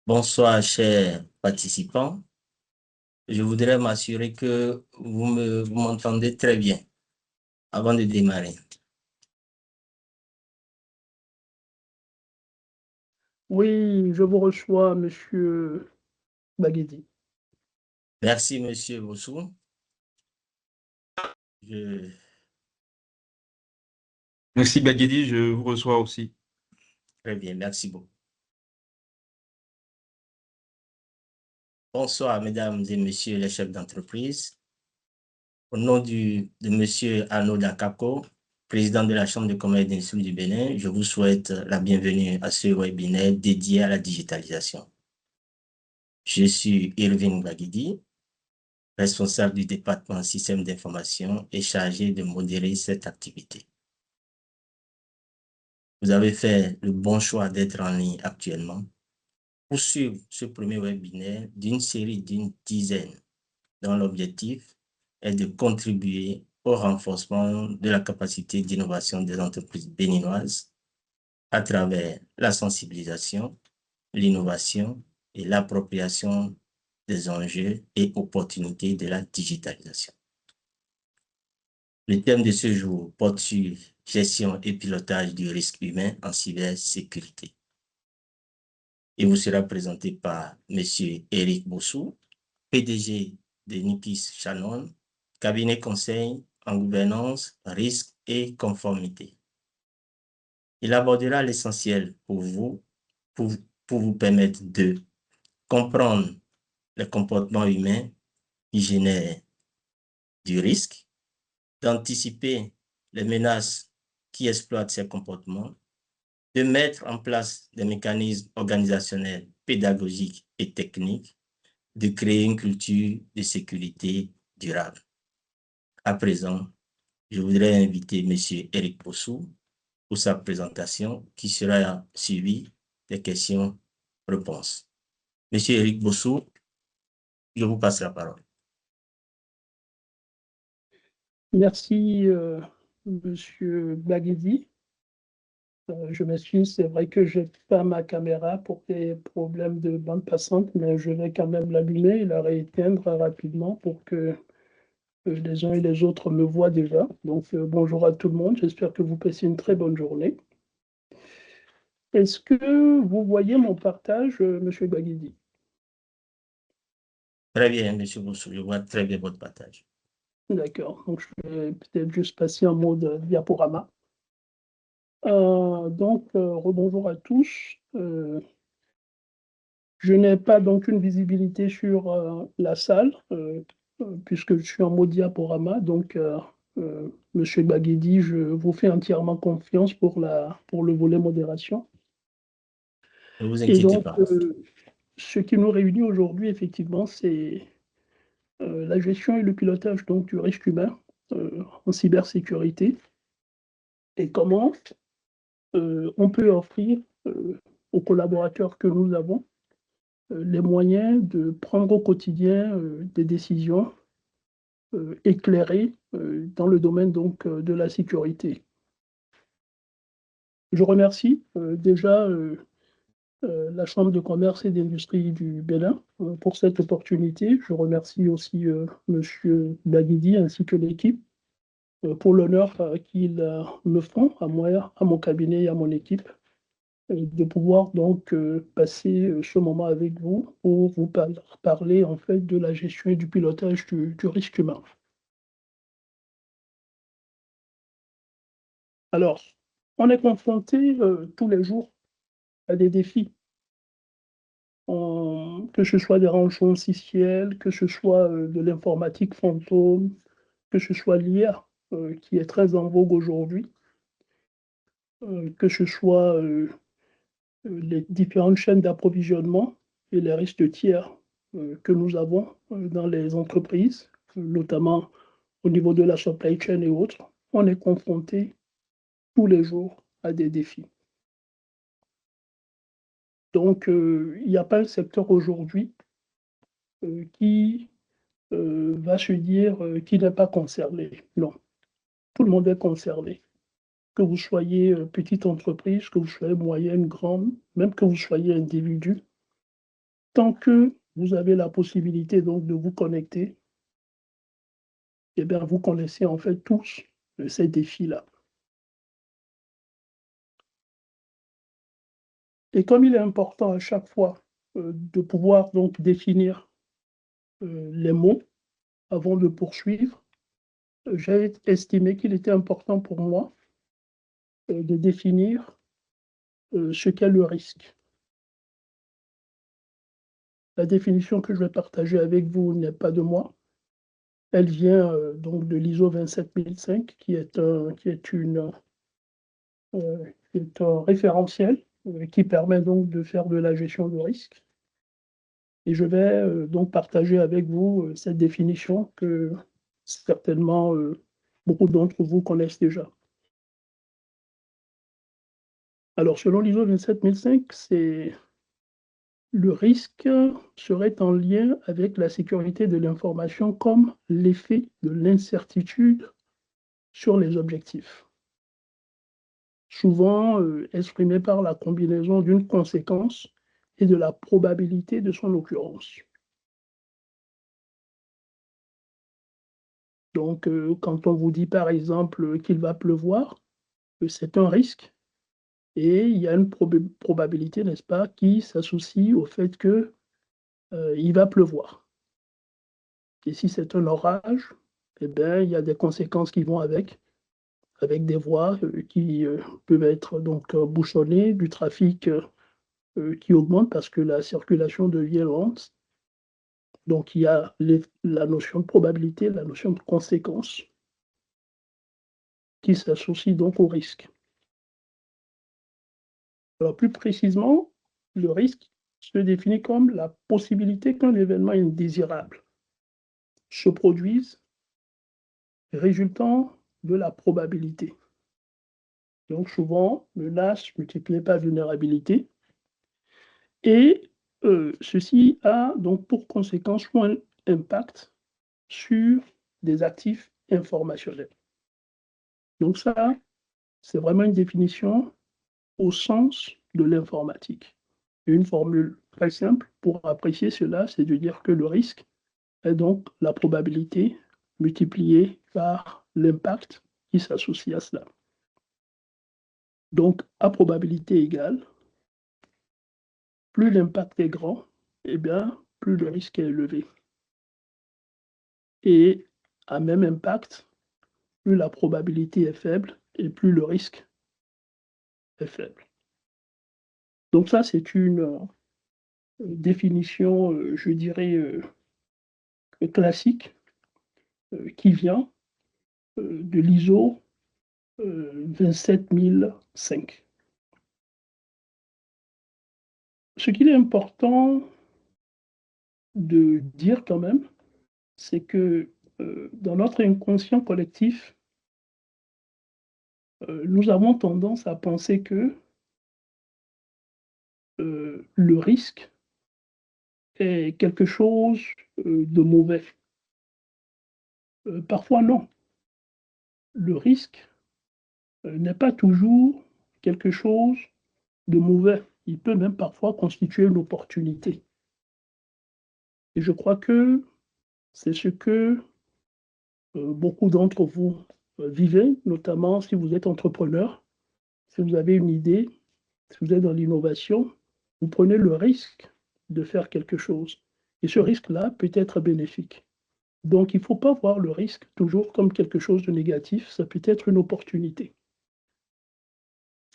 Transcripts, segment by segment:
Bonsoir, chers participants. Je voudrais m'assurer que vous m'entendez très bien avant de démarrer. Oui, je vous reçois, Monsieur Baguedi. Merci, Monsieur Bossou. Je- Merci Baguedi, je vous reçois aussi. Très bien, merci beaucoup. Bonsoir, mesdames et messieurs les chefs d'entreprise. Au nom de Monsieur Arnaud Dakako, président de la Chambre de commerce et d'industrie du Bénin, je vous souhaite la bienvenue à ce webinaire dédié à la digitalisation. Je suis Irving Baguedi, responsable du département système d'information et chargé de modérer cette activité. Vous avez fait le bon choix d'être en ligne actuellement pour suivre ce premier webinaire d'une série d'une dizaine dont l'objectif est de contribuer au renforcement de la capacité d'innovation des entreprises béninoises à travers la sensibilisation, l'innovation et l'appropriation des enjeux et opportunités de la digitalisation. Le thème de ce jour porte sur gestion et pilotage du risque humain en cybersécurité. Il vous sera présenté par M. Eric Bossou, PDG de Nipis Shannon, cabinet conseil en gouvernance, risque et conformité. Il abordera l'essentiel pour vous, pour vous permettre de comprendre les comportements humains qui génèrent du risque, d'anticiper les menaces qui exploitent ces comportements, de mettre en place des mécanismes organisationnels, pédagogiques et techniques, de créer une culture de sécurité durable. À présent, je voudrais inviter M. Eric Bossou pour sa présentation qui sera suivie des questions-réponses. M. Eric Bossou, je vous passe la parole. Merci, Monsieur Baguedi. Je m'excuse, c'est vrai que je n'ai pas ma caméra pour des problèmes de bande passante, mais je vais quand même l'allumer et la rééteindre rapidement pour que les uns et les autres me voient déjà. Donc, bonjour à tout le monde, j'espère que vous passez une très bonne journée. Est-ce que vous voyez mon partage, Monsieur Baguedi? Très bien, M. Bossou, je vois très bien votre partage. D'accord, donc je vais peut-être juste passer en mode diaporama. Rebonjour à tous. Je n'ai pas donc une visibilité sur la salle, puisque je suis en mode diaporama. Monsieur Baguedi, je vous fais entièrement confiance pour le volet modération. Ne vous Et inquiétez donc, pas. ce qui nous réunit aujourd'hui, effectivement, c'est la gestion et le pilotage donc, du risque humain en cybersécurité et comment on peut offrir aux collaborateurs que nous avons les moyens de prendre au quotidien des décisions éclairées dans le domaine donc, de la sécurité. Je remercie déjà la Chambre de commerce et d'industrie du Bénin pour cette opportunité. Je remercie aussi M. Baguidi ainsi que l'équipe pour l'honneur qu'ils me font à moi, à mon cabinet et à mon équipe de pouvoir donc passer ce moment avec vous pour vous parler en fait de la gestion et du pilotage du risque humain. Alors, on est confronté tous les jours à des défis, que ce soit des rançons siscielles, que ce soit de l'informatique fantôme, que ce soit l'IA qui est très en vogue aujourd'hui, que ce soit les différentes chaînes d'approvisionnement et les risques tiers que nous avons dans les entreprises, notamment au niveau de la supply chain et autres, on est confronté tous les jours à des défis. Donc, il n'y a pas un secteur aujourd'hui qui va se dire qui n'est pas concerné. Non, tout le monde est concerné. Que vous soyez petite entreprise, que vous soyez moyenne, grande, même que vous soyez individu, tant que vous avez la possibilité donc de vous connecter, eh bien, vous connaissez en fait tous ces défis-là. Et comme il est important à chaque fois de pouvoir donc définir les mots avant de poursuivre, j'ai estimé qu'il était important pour moi de définir ce qu'est le risque. La définition que je vais partager avec vous n'est pas de moi. Elle vient donc de l'ISO 27005, qui est un référentiel qui permet donc de faire de la gestion de risque. Et je vais donc partager avec vous cette définition que certainement beaucoup d'entre vous connaissent déjà. Alors, selon l'ISO 27005, le risque serait en lien avec la sécurité de l'information comme l'effet de l'incertitude sur les objectifs, souvent exprimé par la combinaison d'une conséquence et de la probabilité de son occurrence. Donc, quand on vous dit par exemple qu'il va pleuvoir, c'est un risque et il y a une probabilité, n'est-ce pas, qui s'associe au fait qu'il va pleuvoir. Et si c'est un orage, eh bien, il y a des conséquences qui vont avec des voies qui peuvent être donc bouchonnées, du trafic qui augmente parce que la circulation devient lente. Donc, il y a la notion de probabilité, la notion de conséquence qui s'associe donc au risque. Alors, plus précisément, le risque se définit comme la possibilité qu'un événement indésirable se produise résultant de la probabilité. Donc, souvent, menace multipliée par vulnérabilité. Et ceci a donc pour conséquence ou un impact sur des actifs informationnels. Donc ça, c'est vraiment une définition au sens de l'informatique. Une formule très simple pour apprécier cela, c'est de dire que le risque est donc la probabilité multipliée par l'impact qui s'associe à cela. Donc, à probabilité égale, plus l'impact est grand, eh bien, plus le risque est élevé. Et à même impact, plus la probabilité est faible et plus le risque est faible. Donc ça, c'est une définition, je dirais, classique qui vient de l'ISO 27005. Ce qu'il est important de dire quand même, c'est que dans notre inconscient collectif, nous avons tendance à penser que le risque est quelque chose de mauvais. Parfois non. Le risque n'est pas toujours quelque chose de mauvais. Il peut même parfois constituer une opportunité. Et je crois que c'est ce que beaucoup d'entre vous vivez, notamment si vous êtes entrepreneur, si vous avez une idée, si vous êtes dans l'innovation, vous prenez le risque de faire quelque chose. Et ce risque-là peut être bénéfique. Donc, il ne faut pas voir le risque toujours comme quelque chose de négatif, ça peut être une opportunité.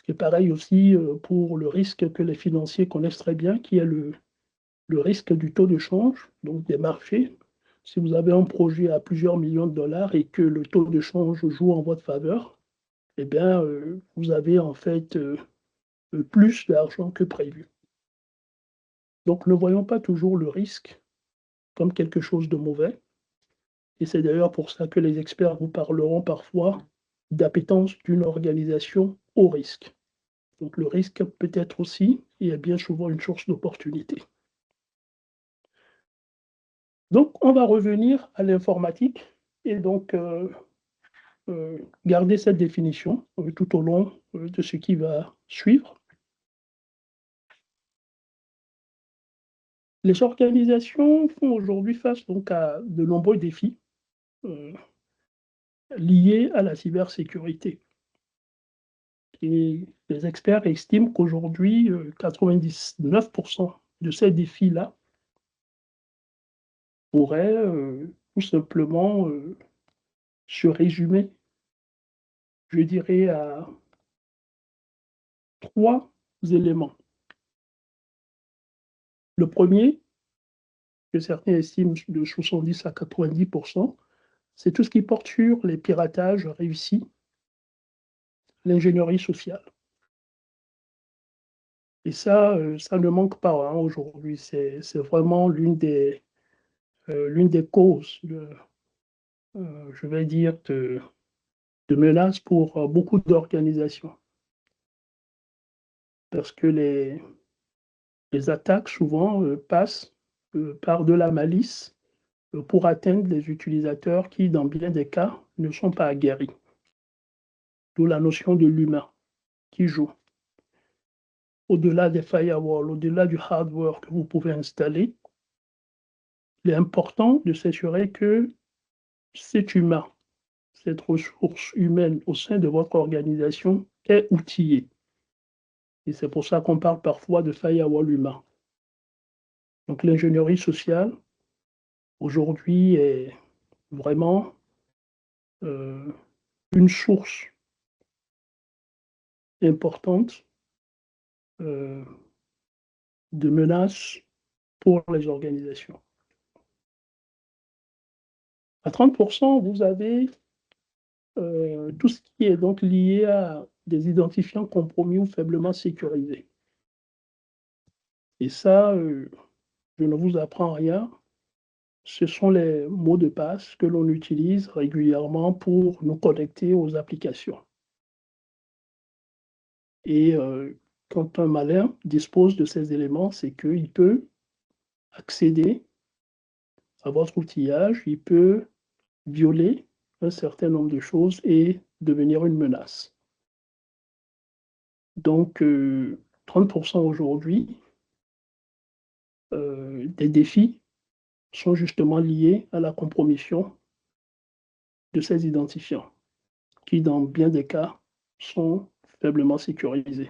C'est pareil aussi pour le risque que les financiers connaissent très bien, qui est le risque du taux de change, donc des marchés. Si vous avez un projet à plusieurs millions de dollars et que le taux de change joue en votre faveur, eh bien, vous avez en fait plus d'argent que prévu. Donc, ne voyons pas toujours le risque comme quelque chose de mauvais. Et c'est d'ailleurs pour ça que les experts vous parleront parfois d'appétence d'une organisation au risque. Donc, le risque peut être aussi, et est bien souvent une source d'opportunité. Donc, on va revenir à l'informatique et donc garder cette définition tout au long de ce qui va suivre. Les organisations font aujourd'hui face donc à de nombreux défis liés à la cybersécurité. Et les experts estiment qu'aujourd'hui, 99% de ces défis-là pourraient tout simplement se résumer, je dirais, à 3 éléments. Le premier, que certains estiment de 70 à 90%, c'est tout ce qui porte sur les piratages réussis, l'ingénierie sociale. Et ça ne manque pas hein, aujourd'hui. C'est vraiment l'une des causes, je vais dire, de menaces pour beaucoup d'organisations. Parce que les attaques, souvent, passent par de la malice pour atteindre les utilisateurs qui, dans bien des cas, ne sont pas aguerris. D'où la notion de l'humain qui joue. Au-delà des firewalls, au-delà du hardware que vous pouvez installer, il est important de s'assurer que cet humain, cette ressource humaine au sein de votre organisation est outillée. Et c'est pour ça qu'on parle parfois de firewall humain. Donc l'ingénierie sociale, aujourd'hui, est vraiment une source importante de menaces pour les organisations. À 30%, vous avez tout ce qui est donc lié à des identifiants compromis ou faiblement sécurisés. Et ça, je ne vous apprends rien. Ce sont les mots de passe que l'on utilise régulièrement pour nous connecter aux applications. Et quand un malin dispose de ces éléments, c'est qu'il peut accéder à votre outillage, il peut violer un certain nombre de choses et devenir une menace. Donc, 30% aujourd'hui des défis sont justement liés à la compromission de ces identifiants, qui dans bien des cas sont faiblement sécurisés.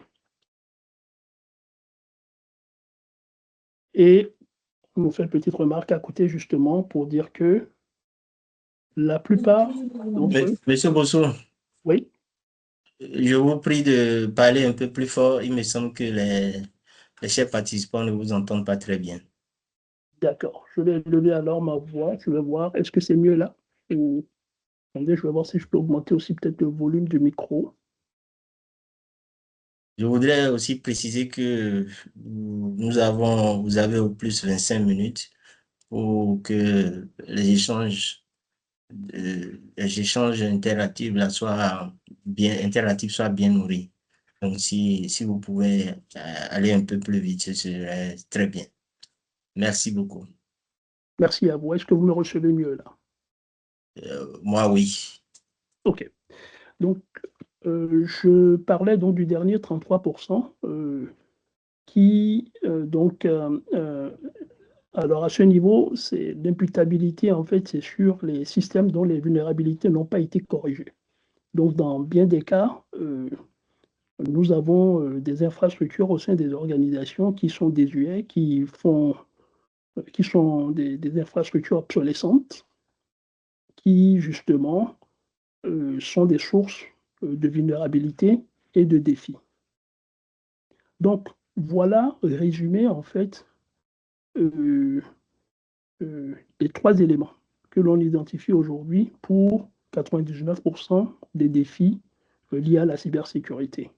Et on nous fait une petite remarque à côté justement pour dire que la plupart d'entre eux... Monsieur Bosso, Oui, je vous prie de parler un peu plus fort. Il me semble que les chers participants ne vous entendent pas très bien. d'accord. Je vais lever alors ma voix. Je vais voir, est-ce que c'est mieux là? Ou... Attendez, je vais voir si je peux augmenter aussi peut-être le volume du micro. Je voudrais aussi préciser que vous avez au plus 25 minutes pour que les échanges interactifs là soient bien nourris. Donc, si vous pouvez aller un peu plus vite, ce serait très bien. Merci beaucoup. Merci à vous. Est-ce que vous me recevez mieux là? Moi, oui. OK. Donc, je parlais donc du dernier 33% qui, alors à ce niveau, c'est l'imputabilité, en fait, c'est sur les systèmes dont les vulnérabilités n'ont pas été corrigées. Donc, dans bien des cas, nous avons des infrastructures au sein des organisations qui sont désuètes, qui sont des infrastructures obsolescentes, qui justement sont des sources de vulnérabilité et de défis. Donc, voilà résumé en fait les 3 éléments que l'on identifie aujourd'hui pour 99% des défis liés à la cybersécurité.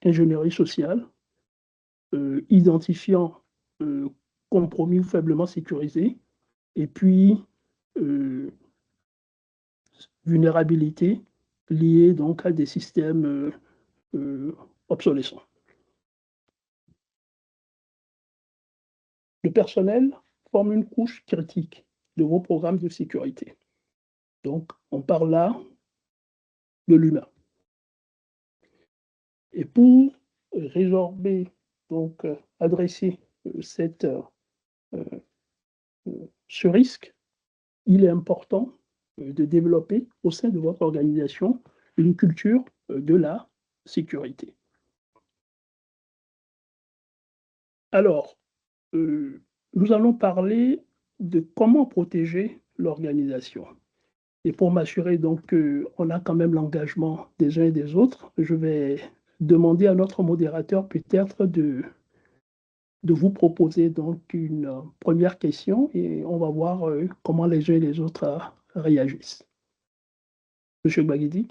Ingénierie sociale, identifiant compromis ou faiblement sécurisés, et puis vulnérabilité liée donc à des systèmes obsolescents. Le personnel forme une couche critique de vos programmes de sécurité. Donc, on parle là de l'humain. Et pour résorber, donc adresser cette ce risque, il est important de développer au sein de votre organisation une culture de la sécurité. Alors, nous allons parler de comment protéger l'organisation. Et pour m'assurer donc qu'on a quand même l'engagement des uns et des autres, je vais demander à notre modérateur peut-être de vous proposer donc une première question et on va voir comment les uns et les autres réagissent. Monsieur Baguidi,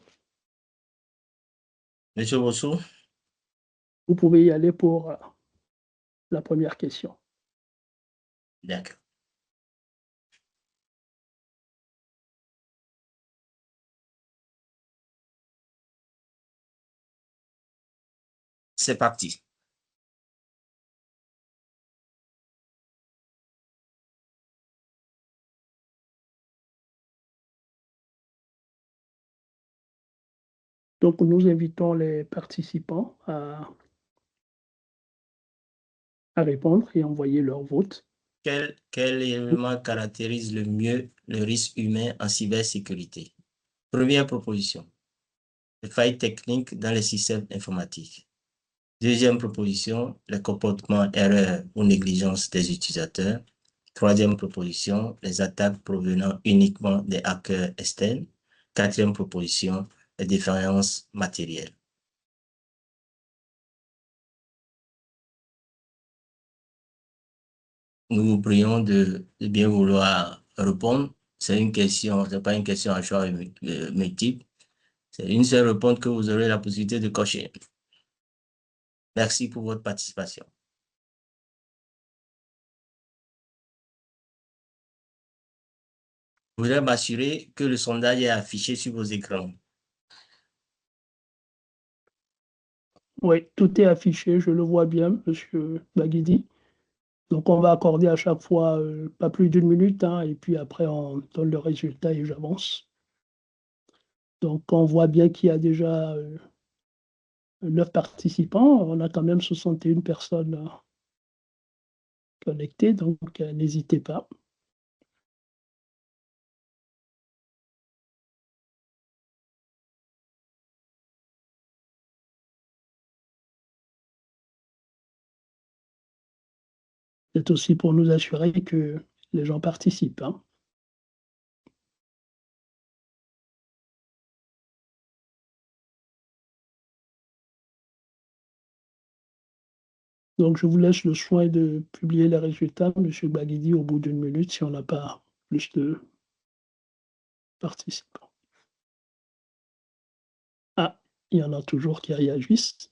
Monsieur Bossou, vous pouvez y aller pour la première question. d'accord. C'est parti. Donc, nous invitons les participants à répondre et envoyer leur vote. Quel élément caractérise le mieux le risque humain en cybersécurité? Première proposition, les failles techniques dans les systèmes informatiques. Deuxième proposition, les comportements, erreurs ou négligence des utilisateurs. Troisième proposition, les attaques provenant uniquement des hackers externes. Quatrième proposition, les défaillances matérielles. Nous vous prions de bien vouloir répondre. C'est une question, c'est pas une question à choix multiple. C'est une seule réponse que vous aurez la possibilité de cocher. Merci pour votre participation. Je voudrais m'assurer que le sondage est affiché sur vos écrans. Oui, tout est affiché, je le vois bien, Monsieur Baguidi. Donc, on va accorder à chaque fois pas plus d'1 minute, hein, et puis après, on donne le résultat et j'avance. Donc, on voit bien qu'il y a déjà 9 participants. On a quand même 61 personnes connectées, donc n'hésitez pas. C'est aussi pour nous assurer que les gens participent, hein. Donc, je vous laisse le soin de publier les résultats, Monsieur Baguidi, au bout d'1 minute, si on n'a pas plus de participants. Ah, il y en a toujours qui réagissent.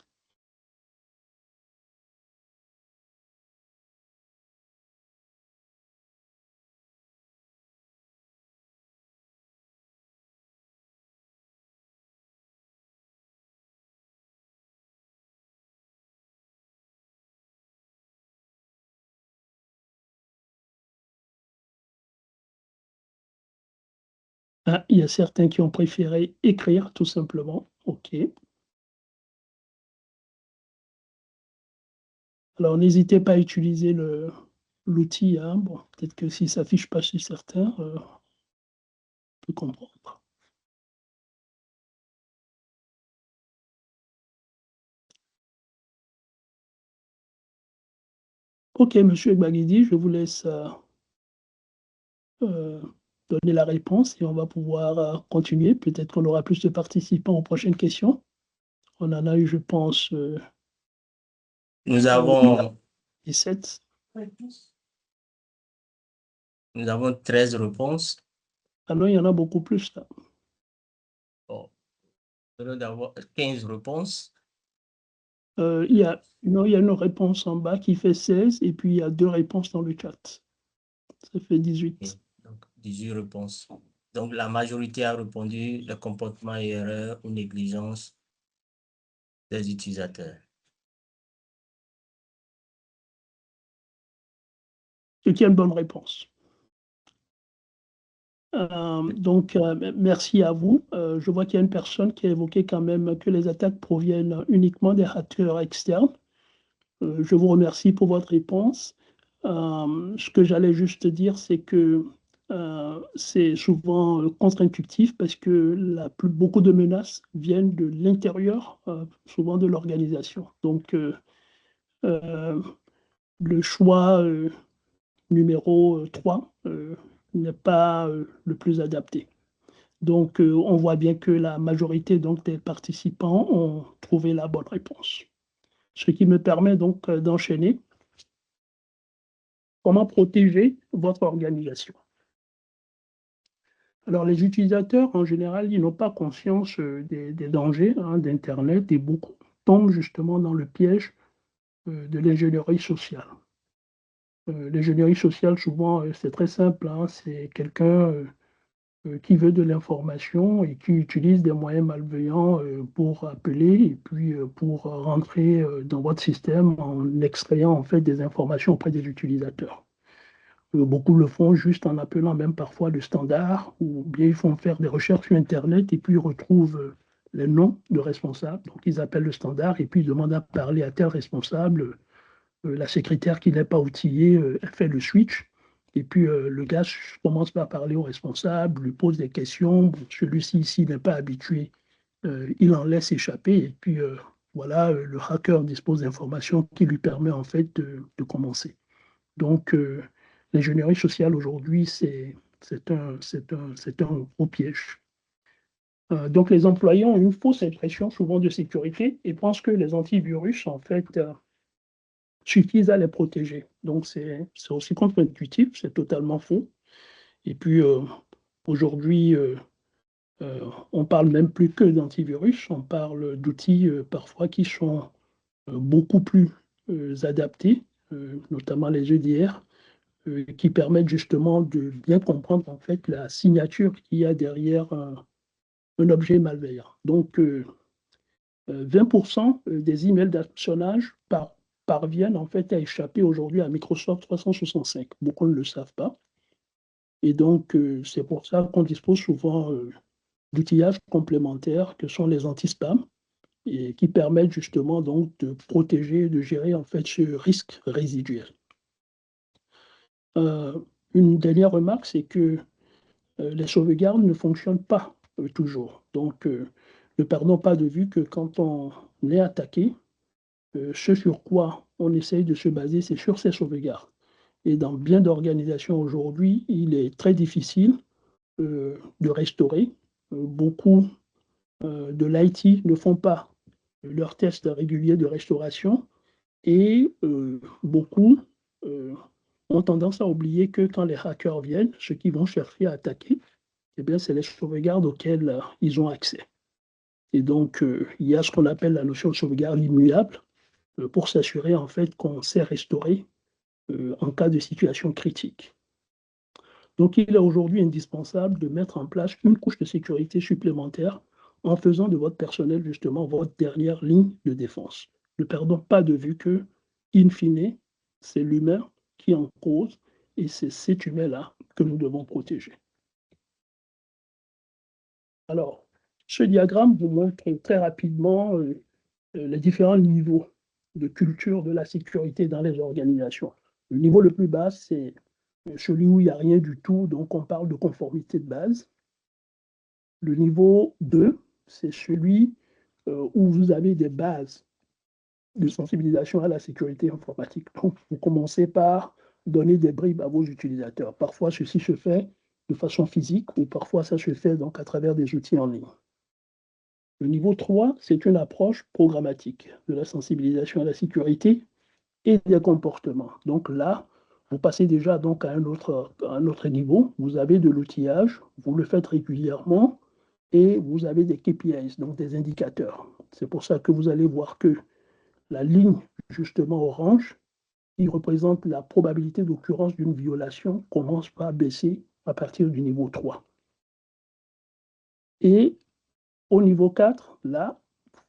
Ah, il y a certains qui ont préféré écrire, tout simplement. OK. Alors, n'hésitez pas à utiliser l'outil, hein. Bon, peut-être que si ça s'affiche pas chez certains, on peut comprendre. OK, Monsieur Baguidi, je vous laisse donner la réponse et on va pouvoir continuer. Peut-être qu'on aura plus de participants aux prochaines questions. On en a eu, je pense, Nous avons 17. Nous avons 13 réponses. Ah non, il y en a beaucoup plus là. Bon. Nous allons avoir 15 réponses. Il y a une réponse en bas qui fait 16 et puis il y a 2 réponses dans le chat. Ça fait 18. Donc, 18 réponses. Donc, la majorité a répondu le comportement, erreur ou négligence des utilisateurs. Ce qui est une bonne réponse. Donc, merci à vous. Je vois qu'il y a une personne qui a évoqué quand même que les attaques proviennent uniquement des hackers externes. Je vous remercie pour votre réponse. Ce que j'allais juste dire, c'est que c'est souvent contre-intuitif parce que beaucoup de menaces viennent de l'intérieur, souvent de l'organisation. Donc, le choix numéro 3 n'est pas le plus adapté. Donc, on voit bien que la majorité donc, des participants ont trouvé la bonne réponse. Ce qui me permet donc d'enchaîner. Comment protéger votre organisation? Alors, les utilisateurs, en général, ils n'ont pas conscience des dangers d'Internet et beaucoup tombent justement dans le piège de l'ingénierie sociale. L'ingénierie sociale, souvent, c'est très simple, c'est quelqu'un qui veut de l'information et qui utilise des moyens malveillants pour appeler et puis pour rentrer dans votre système en extrayant en fait des informations auprès des utilisateurs. Beaucoup le font juste en appelant même parfois le standard, ou bien ils font faire des recherches sur Internet et puis ils retrouvent les noms de responsables. Donc ils appellent le standard et puis ils demandent à parler à tel responsable. La secrétaire qui n'est pas outillée, elle fait le switch. Et puis le gars commence par parler au responsable, lui pose des questions. Bon, celui-ci, s'il n'est pas habitué, il en laisse échapper. Et puis voilà, le hacker dispose d'informations qui lui permet en fait de commencer. Donc, l'ingénierie sociale aujourd'hui, c'est un gros piège. Donc, les employés ont une fausse impression souvent de sécurité et pensent que les antivirus, en fait, suffisent à les protéger. Donc, c'est aussi contre-intuitif, c'est totalement faux. Et puis, aujourd'hui, on parle même plus que d'antivirus, on parle d'outils parfois qui sont beaucoup plus adaptés, notamment les EDR, qui permettent justement de bien comprendre en fait la signature qu'il y a derrière un objet malveillant. Donc, 20% des emails d'espionnage parviennent en fait à échapper aujourd'hui à Microsoft 365. Beaucoup ne le savent pas. Et donc, c'est pour ça qu'on dispose souvent d'outillages complémentaires que sont les anti-spam et qui permettent justement donc de protéger, de gérer en fait ce risque résiduel. Une dernière remarque, c'est que les sauvegardes ne fonctionnent pas toujours. Donc, ne perdons pas de vue que quand on est attaqué, ce sur quoi on essaye de se baser, c'est sur ces sauvegardes. Et dans bien d'organisations aujourd'hui, il est très difficile de restaurer. Beaucoup de l'IT ne font pas leurs tests réguliers de restauration et beaucoup ont tendance à oublier que quand les hackers viennent, ceux qui vont chercher à attaquer, eh bien, c'est les sauvegardes auxquelles ils ont accès. Et donc, il y a ce qu'on appelle la notion de sauvegarde immuable pour s'assurer en fait qu'on sait restaurer en cas de situation critique. Donc, il est aujourd'hui indispensable de mettre en place une couche de sécurité supplémentaire en faisant de votre personnel justement votre dernière ligne de défense. Ne perdons pas de vue que, in fine, c'est l'humain qui est en cause et c'est cet humain-là que nous devons protéger. Alors, ce diagramme vous montre très rapidement les différents niveaux de culture de la sécurité dans les organisations. Le niveau le plus bas, c'est celui où il n'y a rien du tout, donc on parle de conformité de base. Le niveau 2, c'est celui où vous avez des bases de sensibilisation à la sécurité informatique. Donc, vous commencez par donner des bribes à vos utilisateurs. Parfois, ceci se fait de façon physique ou parfois ça se fait donc à travers des outils en ligne. Le niveau 3, c'est une approche programmatique de la sensibilisation à la sécurité et des comportements. Donc là, vous passez déjà donc à un autre niveau. Vous avez de l'outillage, vous le faites régulièrement et vous avez des KPIs, donc des indicateurs. C'est pour ça que vous allez voir que la ligne justement orange, qui représente la probabilité d'occurrence d'une violation, commence par baisser à partir du niveau 3. Et au niveau 4, là,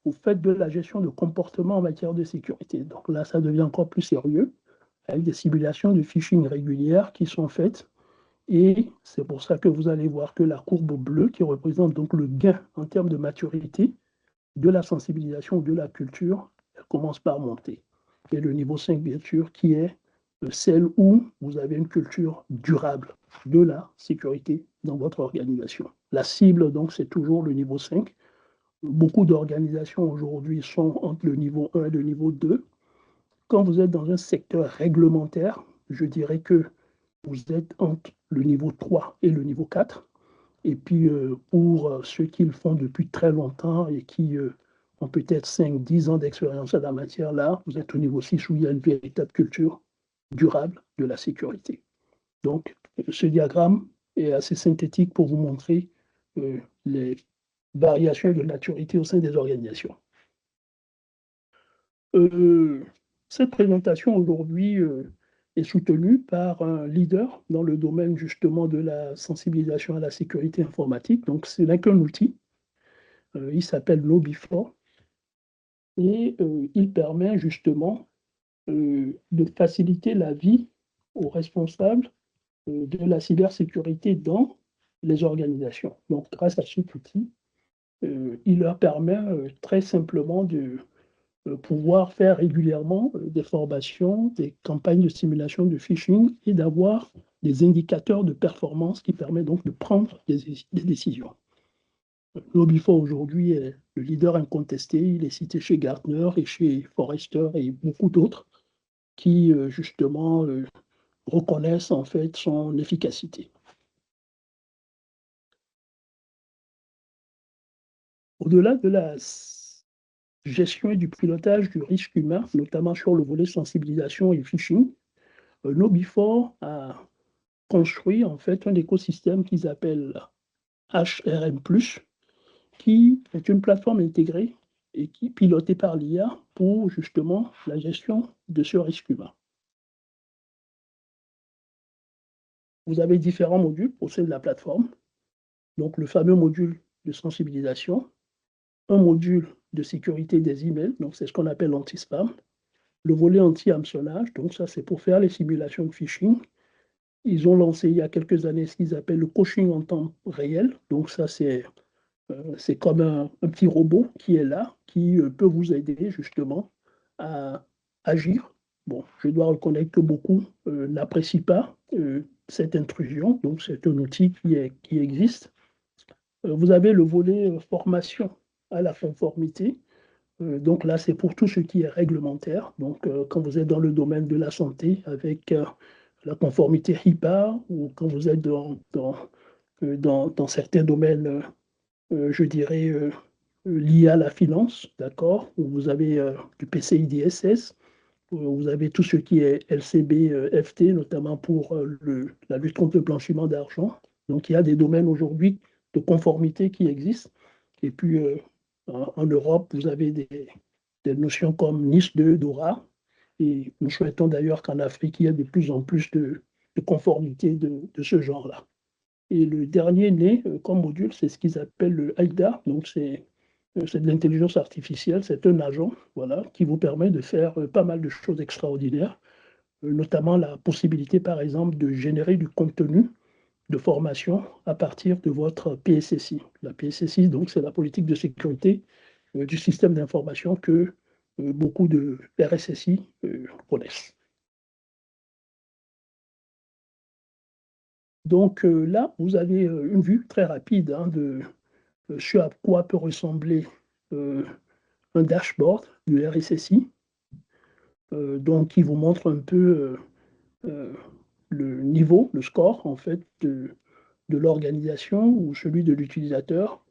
vous faites de la gestion de comportement en matière de sécurité. Donc là, ça devient encore plus sérieux, avec des simulations de phishing régulières qui sont faites. Et c'est pour ça que vous allez voir que la courbe bleue, qui représente donc le gain en termes de maturité, de la sensibilisation, de la culture, elle commence par monter. Et le niveau 5, bien sûr, qui est celle où vous avez une culture durable de la sécurité dans votre organisation. La cible, donc, c'est toujours le niveau 5. Beaucoup d'organisations aujourd'hui sont entre le niveau 1 et le niveau 2. Quand vous êtes dans un secteur réglementaire, je dirais que vous êtes entre le niveau 3 et le niveau 4. Et puis, pour ceux qui le font depuis très longtemps et qui ont peut-être 5-10 ans d'expérience à la matière, là, vous êtes au niveau 6 où il y a une véritable culture durable de la sécurité. Donc, ce diagramme est assez synthétique pour vous montrer les variations de maturité au sein des organisations. Cette présentation aujourd'hui est soutenue par un leader dans le domaine justement de la sensibilisation à la sécurité informatique. Donc, ce n'est qu'un outil. Il s'appelle KnowBe4 et il permet justement de faciliter la vie aux responsables de la cybersécurité dans les organisations. Donc, grâce à cet outil, il leur permet très simplement de pouvoir faire régulièrement des formations, des campagnes de simulation de phishing et d'avoir des indicateurs de performance qui permettent donc de prendre des décisions. KnowBe4 aujourd'hui est le leader incontesté, il est cité chez Gartner et chez Forrester et beaucoup d'autres qui justement reconnaissent en fait son efficacité. Au-delà de la gestion et du pilotage du risque humain, notamment sur le volet sensibilisation et phishing, KnowBe4 a construit en fait un écosystème qu'ils appellent HRM+, qui est une plateforme intégrée et qui est pilotée par l'IA pour justement la gestion de ce risque humain. Vous avez différents modules au sein de la plateforme. Donc le fameux module de sensibilisation, un module de sécurité des emails, donc c'est ce qu'on appelle anti-spam, le volet anti-hameçonnage, donc ça c'est pour faire les simulations de phishing. Ils ont lancé il y a quelques années ce qu'ils appellent le coaching en temps réel, donc ça c'est comme un petit robot qui est là, qui peut vous aider justement à agir. Bon, je dois reconnaître que beaucoup n'apprécient pas cette intrusion, donc c'est un outil qui existe. Vous avez le volet formation à la conformité. Donc là, c'est pour tout ce qui est réglementaire. Donc, quand vous êtes dans le domaine de la santé avec la conformité HIPAA ou quand vous êtes dans certains domaines, je dirais, liés à la finance, d'accord, où vous avez du PCI DSS, vous avez tout ce qui est LCB, FT, notamment pour la lutte contre le blanchiment d'argent. Donc, il y a des domaines aujourd'hui de conformité qui existent. Et puis, en Europe, vous avez des notions comme NIS2, DORA. Et nous souhaitons d'ailleurs qu'en Afrique, il y ait de plus en plus de conformité de ce genre-là. Et le dernier né comme module, c'est ce qu'ils appellent le AIDA. Donc, c'est de l'intelligence artificielle, c'est un agent voilà, qui vous permet de faire pas mal de choses extraordinaires, notamment la possibilité, par exemple, de générer du contenu de formation à partir de votre PSSI. La PSSI, donc, c'est la politique de sécurité du système d'information que beaucoup de RSSI connaissent. Donc là, vous avez une vue très rapide de ce à quoi peut ressembler un dashboard du RSSI, donc qui vous montre un peu le niveau, le score en fait de l'organisation ou celui de l'utilisateur.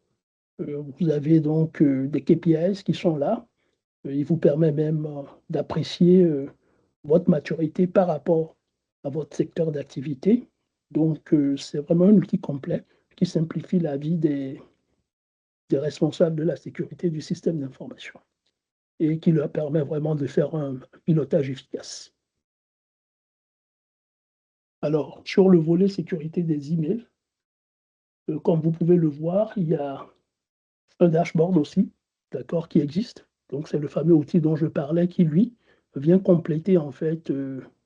Vous avez donc des KPIs qui sont là. Il vous permet même d'apprécier votre maturité par rapport à votre secteur d'activité. Donc, c'est vraiment un outil complet qui simplifie la vie des responsables de la sécurité du système d'information et qui leur permet vraiment de faire un pilotage efficace. Alors, sur le volet sécurité des emails, comme vous pouvez le voir, il y a un dashboard aussi, d'accord, qui existe. Donc, c'est le fameux outil dont je parlais qui, lui, vient compléter en fait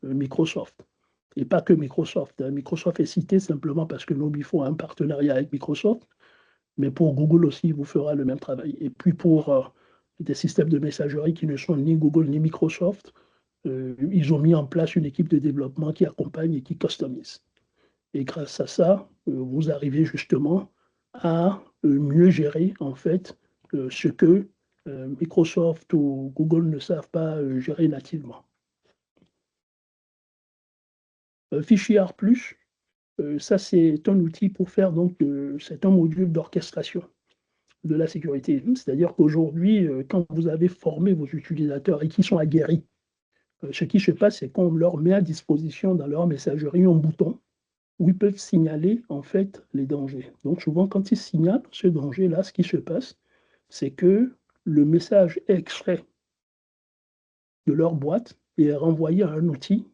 Microsoft. Et pas que Microsoft. Microsoft est cité simplement parce que KnowBe4 a un partenariat avec Microsoft, mais pour Google aussi, il vous fera le même travail. Et puis pour des systèmes de messagerie qui ne sont ni Google ni Microsoft, ils ont mis en place une équipe de développement qui accompagne et qui customise. Et grâce à ça, vous arrivez justement à mieux gérer en fait ce que Microsoft ou Google ne savent pas gérer nativement. Fichier R+, ça c'est un outil pour faire donc, c'est un module d'orchestration de la sécurité. C'est-à-dire qu'aujourd'hui, quand vous avez formé vos utilisateurs et qu'ils sont aguerris, ce qui se passe, c'est qu'on leur met à disposition dans leur messagerie un bouton où ils peuvent signaler en fait les dangers. Donc souvent, quand ils signalent ce danger-là, ce qui se passe, c'est que le message est extrait de leur boîte et est renvoyé à un outil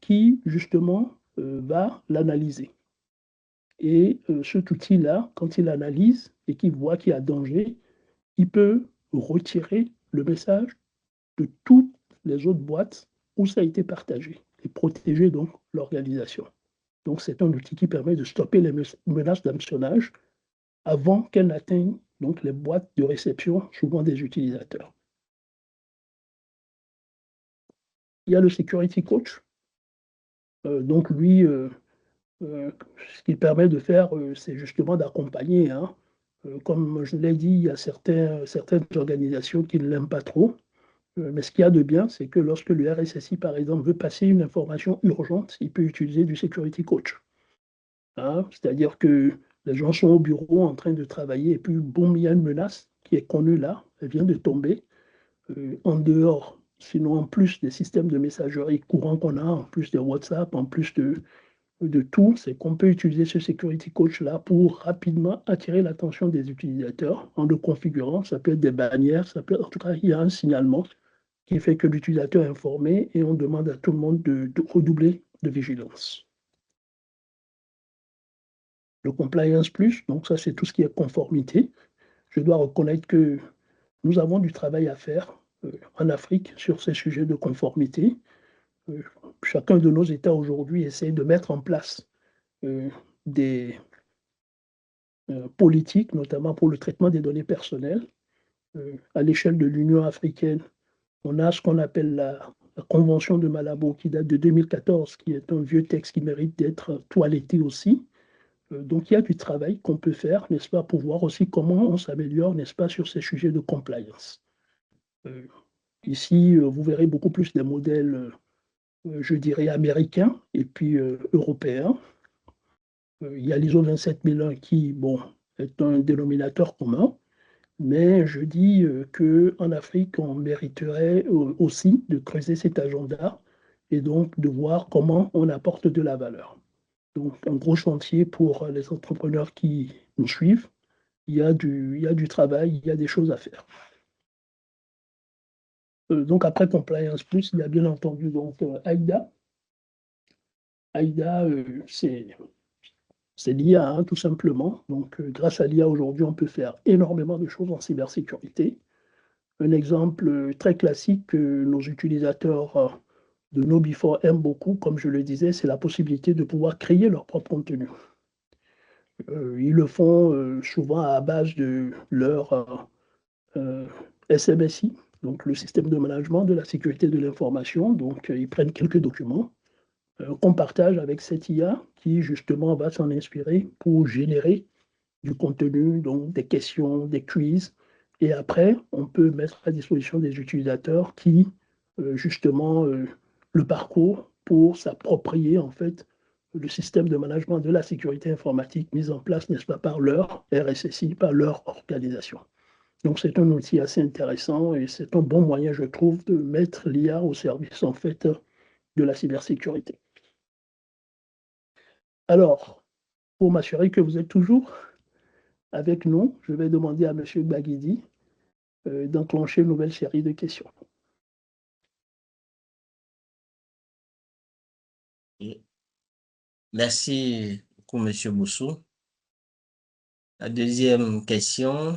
qui, justement, va l'analyser. Et cet outil-là, quand il analyse et qu'il voit qu'il y a danger, il peut retirer le message de toutes les autres boîtes où ça a été partagé et protéger donc l'organisation. Donc c'est un outil qui permet de stopper les menaces d'hameçonnage avant qu'elles n'atteignent donc les boîtes de réception, souvent des utilisateurs. Il y a le Security Coach. Donc lui, ce qu'il permet de faire, c'est justement d'accompagner. Hein. Comme je l'ai dit, il y a certaines organisations qui ne l'aiment pas trop. Mais ce qu'il y a de bien, c'est que lorsque le RSSI, par exemple, veut passer une information urgente, il peut utiliser du Security Coach. Hein, c'est-à-dire que les gens sont au bureau en train de travailler et puis, boum, il y a une menace qui est connue là, elle vient de tomber. En dehors, sinon en plus des systèmes de messagerie courants qu'on a, en plus de WhatsApp, en plus de tout, c'est qu'on peut utiliser ce Security Coach-là pour rapidement attirer l'attention des utilisateurs en le configurant. Ça peut être des bannières, ça peut, en tout cas, il y a un signalement qui fait que l'utilisateur est informé et on demande à tout le monde de redoubler de vigilance. Le Compliance Plus, donc ça c'est tout ce qui est conformité. Je dois reconnaître que nous avons du travail à faire en Afrique sur ces sujets de conformité. Chacun de nos États aujourd'hui essaie de mettre en place des politiques, notamment pour le traitement des données personnelles. À l'échelle de l'Union africaine, on a ce qu'on appelle la Convention de Malabo qui date de 2014, qui est un vieux texte qui mérite d'être toiletté aussi. Donc il y a du travail qu'on peut faire, n'est-ce pas, pour voir aussi comment on s'améliore, n'est-ce pas, sur ces sujets de compliance. Ici, vous verrez beaucoup plus des modèles, je dirais, américains et puis européens. Il y a l'ISO 27001 qui, bon, est un dénominateur commun, mais je dis qu'en Afrique, on mériterait aussi de creuser cet agenda et donc de voir comment on apporte de la valeur. Donc, un gros chantier pour les entrepreneurs qui nous suivent. Il y a du travail, il y a des choses à faire. Donc, après Compliance Plus, il y a bien entendu donc, AIDA. AIDA, c'est l'IA, hein, tout simplement. Donc, grâce à l'IA, aujourd'hui, on peut faire énormément de choses en cybersécurité. Un exemple très classique que nos utilisateurs de KnowBe4 aiment beaucoup, comme je le disais, c'est la possibilité de pouvoir créer leur propre contenu. Ils le font souvent à base de leur SMSI, donc le système de management de la sécurité de l'information. Donc, ils prennent quelques documents qu'on partage avec cette IA qui, justement, va s'en inspirer pour générer du contenu, donc des questions, des quiz. Et après, on peut mettre à disposition des utilisateurs qui, justement, le parcours pour s'approprier, en fait, le système de management de la sécurité informatique mis en place, n'est-ce pas, par leur RSSI, par leur organisation. Donc, c'est un outil assez intéressant et c'est un bon moyen, je trouve, de mettre l'IA au service, en fait, de la cybersécurité. Alors, pour m'assurer que vous êtes toujours avec nous, je vais demander à M. Baguidi d'enclencher une nouvelle série de questions. Merci beaucoup, M. Boussou. La deuxième question.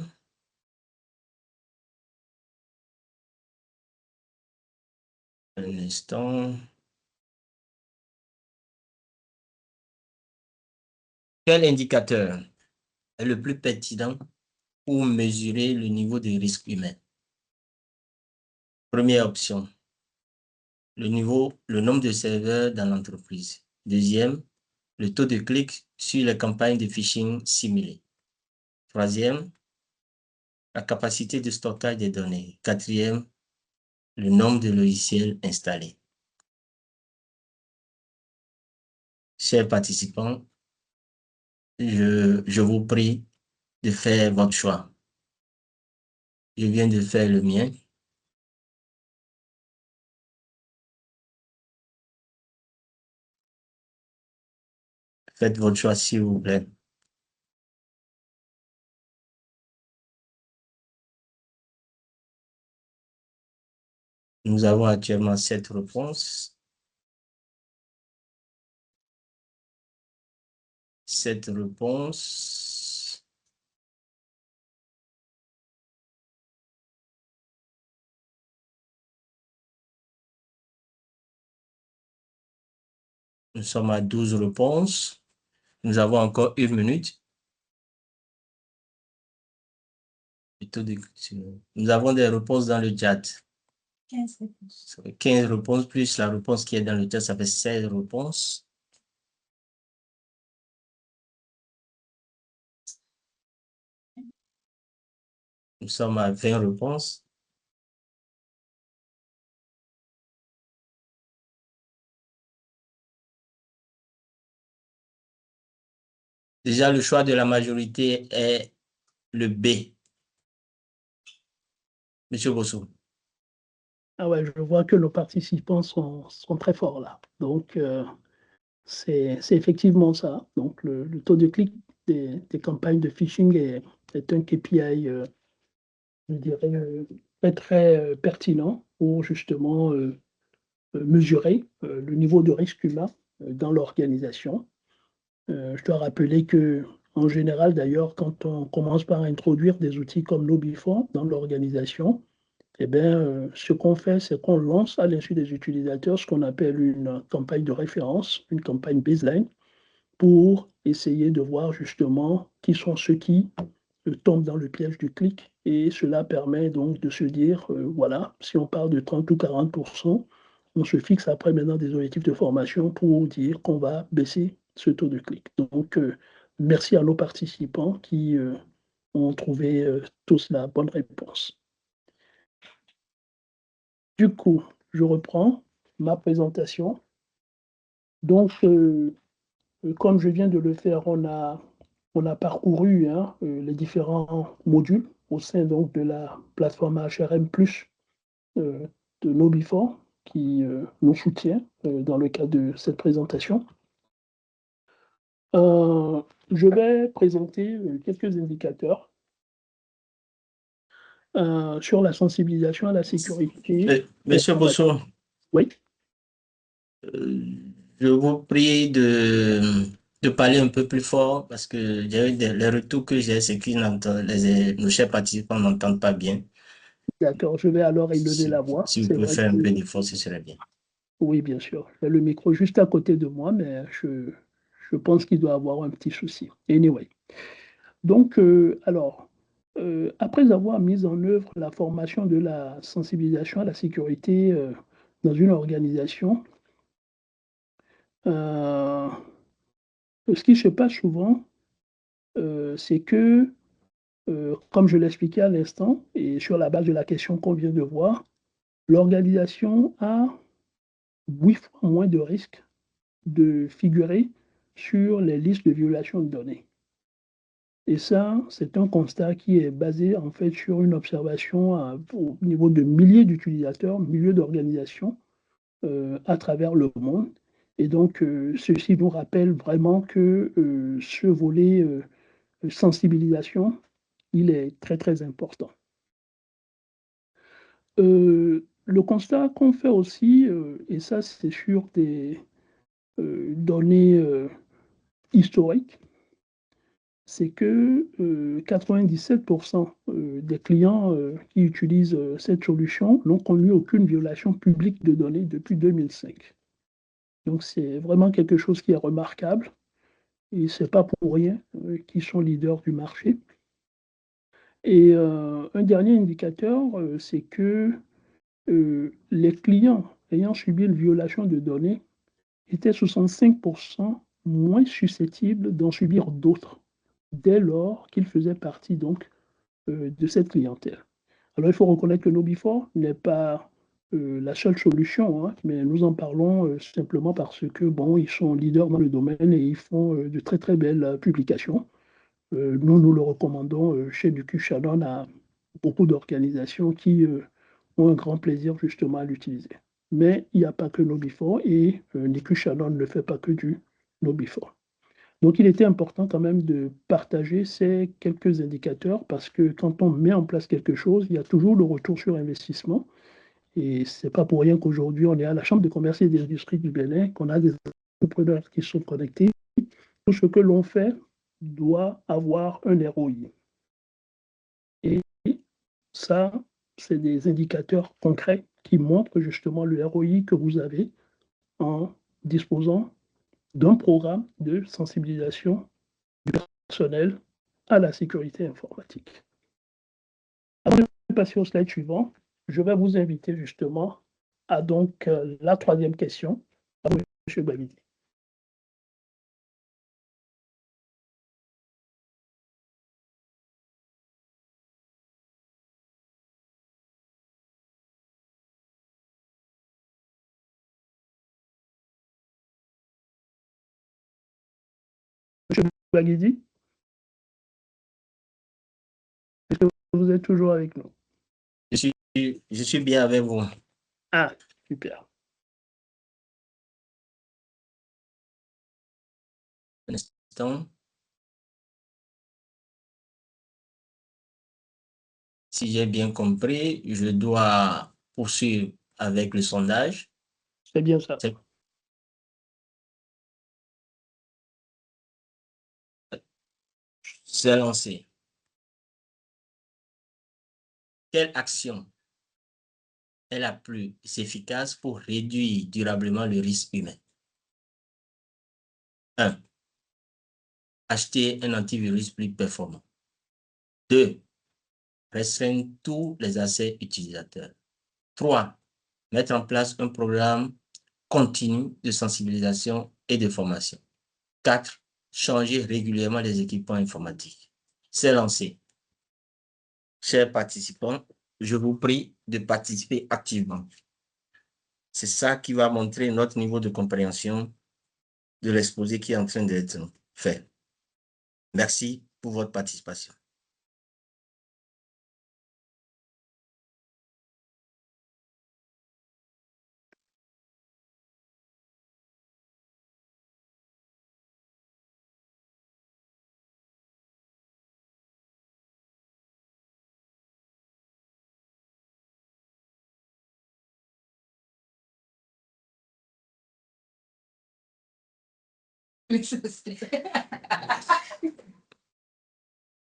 Un instant. Quel indicateur est le plus pertinent pour mesurer le niveau de risque humain? Première option, le nombre de serveurs dans l'entreprise. Deuxième, le taux de clic sur les campagnes de phishing simulées. Troisième, la capacité de stockage des données. Quatrième, le nombre de logiciels installés. Chers participants, je vous prie de faire votre choix. Je viens de faire le mien. Faites votre choix, s'il vous plaît. Nous avons actuellement 7 réponses. 7 réponses. Nous sommes à 12 réponses. Nous avons encore 1 minute. Nous avons des réponses dans le chat. 15 réponses. 15 réponses plus la réponse qui est dans le chat, ça fait 16 réponses. Nous sommes à 20 réponses. Déjà, le choix de la majorité est le B. Monsieur Bosso. Ah ouais, je vois que nos participants sont très forts là. Donc, c'est effectivement ça. Donc, le taux de clic des campagnes de phishing est un KPI, je dirais, très, très pertinent pour justement mesurer le niveau de risque humain dans l'organisation. Je dois rappeler que, en général, d'ailleurs, quand on commence par introduire des outils comme KnowBe4 dans l'organisation, eh bien, ce qu'on fait, c'est qu'on lance à l'insu des utilisateurs ce qu'on appelle une campagne de référence, une campagne baseline, pour essayer de voir justement qui sont ceux qui tombent dans le piège du clic. Et cela permet donc de se dire, voilà, si on parle de 30 ou 40%, on se fixe après maintenant des objectifs de formation pour dire qu'on va baisser ce taux de clic. Donc, merci à nos participants qui ont trouvé tous la bonne réponse. Du coup, je reprends ma présentation. Donc, comme je viens de le faire, on a parcouru les différents modules au sein donc, de la plateforme HRM+, de KnowBe4, qui nous soutient dans le cadre de cette présentation. Je vais présenter quelques indicateurs sur la sensibilisation à la sécurité. Monsieur Bosso. Oui. Je vous prie de parler un peu plus fort parce que les retours que j'ai, c'est que nos chers participants n'entendent pas bien. D'accord, je vais alors élever la voix. Si vous pouvez faire un peu d'effort, ce serait bien. Oui, bien sûr. J'ai le micro juste à côté de moi, mais je pense qu'il doit avoir un petit souci. Anyway. Donc, après avoir mis en œuvre la formation de la sensibilisation à la sécurité dans une organisation, ce qui se passe souvent, c'est que, comme je l'expliquais à l'instant, et sur la base de la question qu'on vient de voir, l'organisation a 8 fois moins de risques de figurer sur les listes de violation de données. Et ça, c'est un constat qui est basé en fait sur une observation au niveau de milliers d'utilisateurs, milliers d'organisations à travers le monde. Et donc, ceci nous rappelle vraiment que ce volet sensibilisation, il est très, très important. Le constat qu'on fait aussi, et ça c'est sur des données historiques, c'est que 97% des clients qui utilisent cette solution n'ont connu aucune violation publique de données depuis 2005. Donc c'est vraiment quelque chose qui est remarquable et ce n'est pas pour rien qu'ils sont leaders du marché. Et un dernier indicateur, c'est que les clients ayant subi une violation de données étaient 65% moins susceptibles d'en subir d'autres, dès lors qu'ils faisaient partie donc de cette clientèle. Alors il faut reconnaître que KnowBe4 n'est pas la seule solution, hein, mais nous en parlons simplement parce que bon, ils sont leaders dans le domaine et ils font de très très belles publications. Nous le recommandons chez Ducu Shannon à beaucoup d'organisations qui ont un grand plaisir justement à l'utiliser. Mais il n'y a pas que KnowBe4 et Ducu Shannon ne fait pas que du KnowBe4. Donc il était important quand même de partager ces quelques indicateurs parce que quand on met en place quelque chose, il y a toujours le retour sur investissement. Et ce n'est pas pour rien qu'aujourd'hui, on est à la Chambre de commerce et d'industrie du Bénin, qu'on a des entrepreneurs qui sont connectés. Tout ce que l'on fait doit avoir un ROI. Et ça, c'est des indicateurs concrets qui montrent justement le ROI que vous avez en disposant d'un programme de sensibilisation du personnel à la sécurité informatique. Avant de passer au slide suivant, je vais vous inviter justement à donc la troisième question. À vous, M. Babidi. M. Babidi, est-ce que vous êtes toujours avec nous? Je suis bien avec vous. Ah, super. Un instant. Si j'ai bien compris, je dois poursuivre avec le sondage. C'est bien ça. C'est lancé. Quelle action est la plus efficace pour réduire durablement le risque humain? 1. Acheter un antivirus plus performant. 2. Restreindre tous les accès utilisateurs. 3. Mettre en place un programme continu de sensibilisation et de formation. 4. Changer régulièrement les équipements informatiques. C'est lancé. Chers participants, je vous prie de participer activement. C'est ça qui va montrer notre niveau de compréhension de l'exposé qui est en train d'être fait. Merci pour votre participation.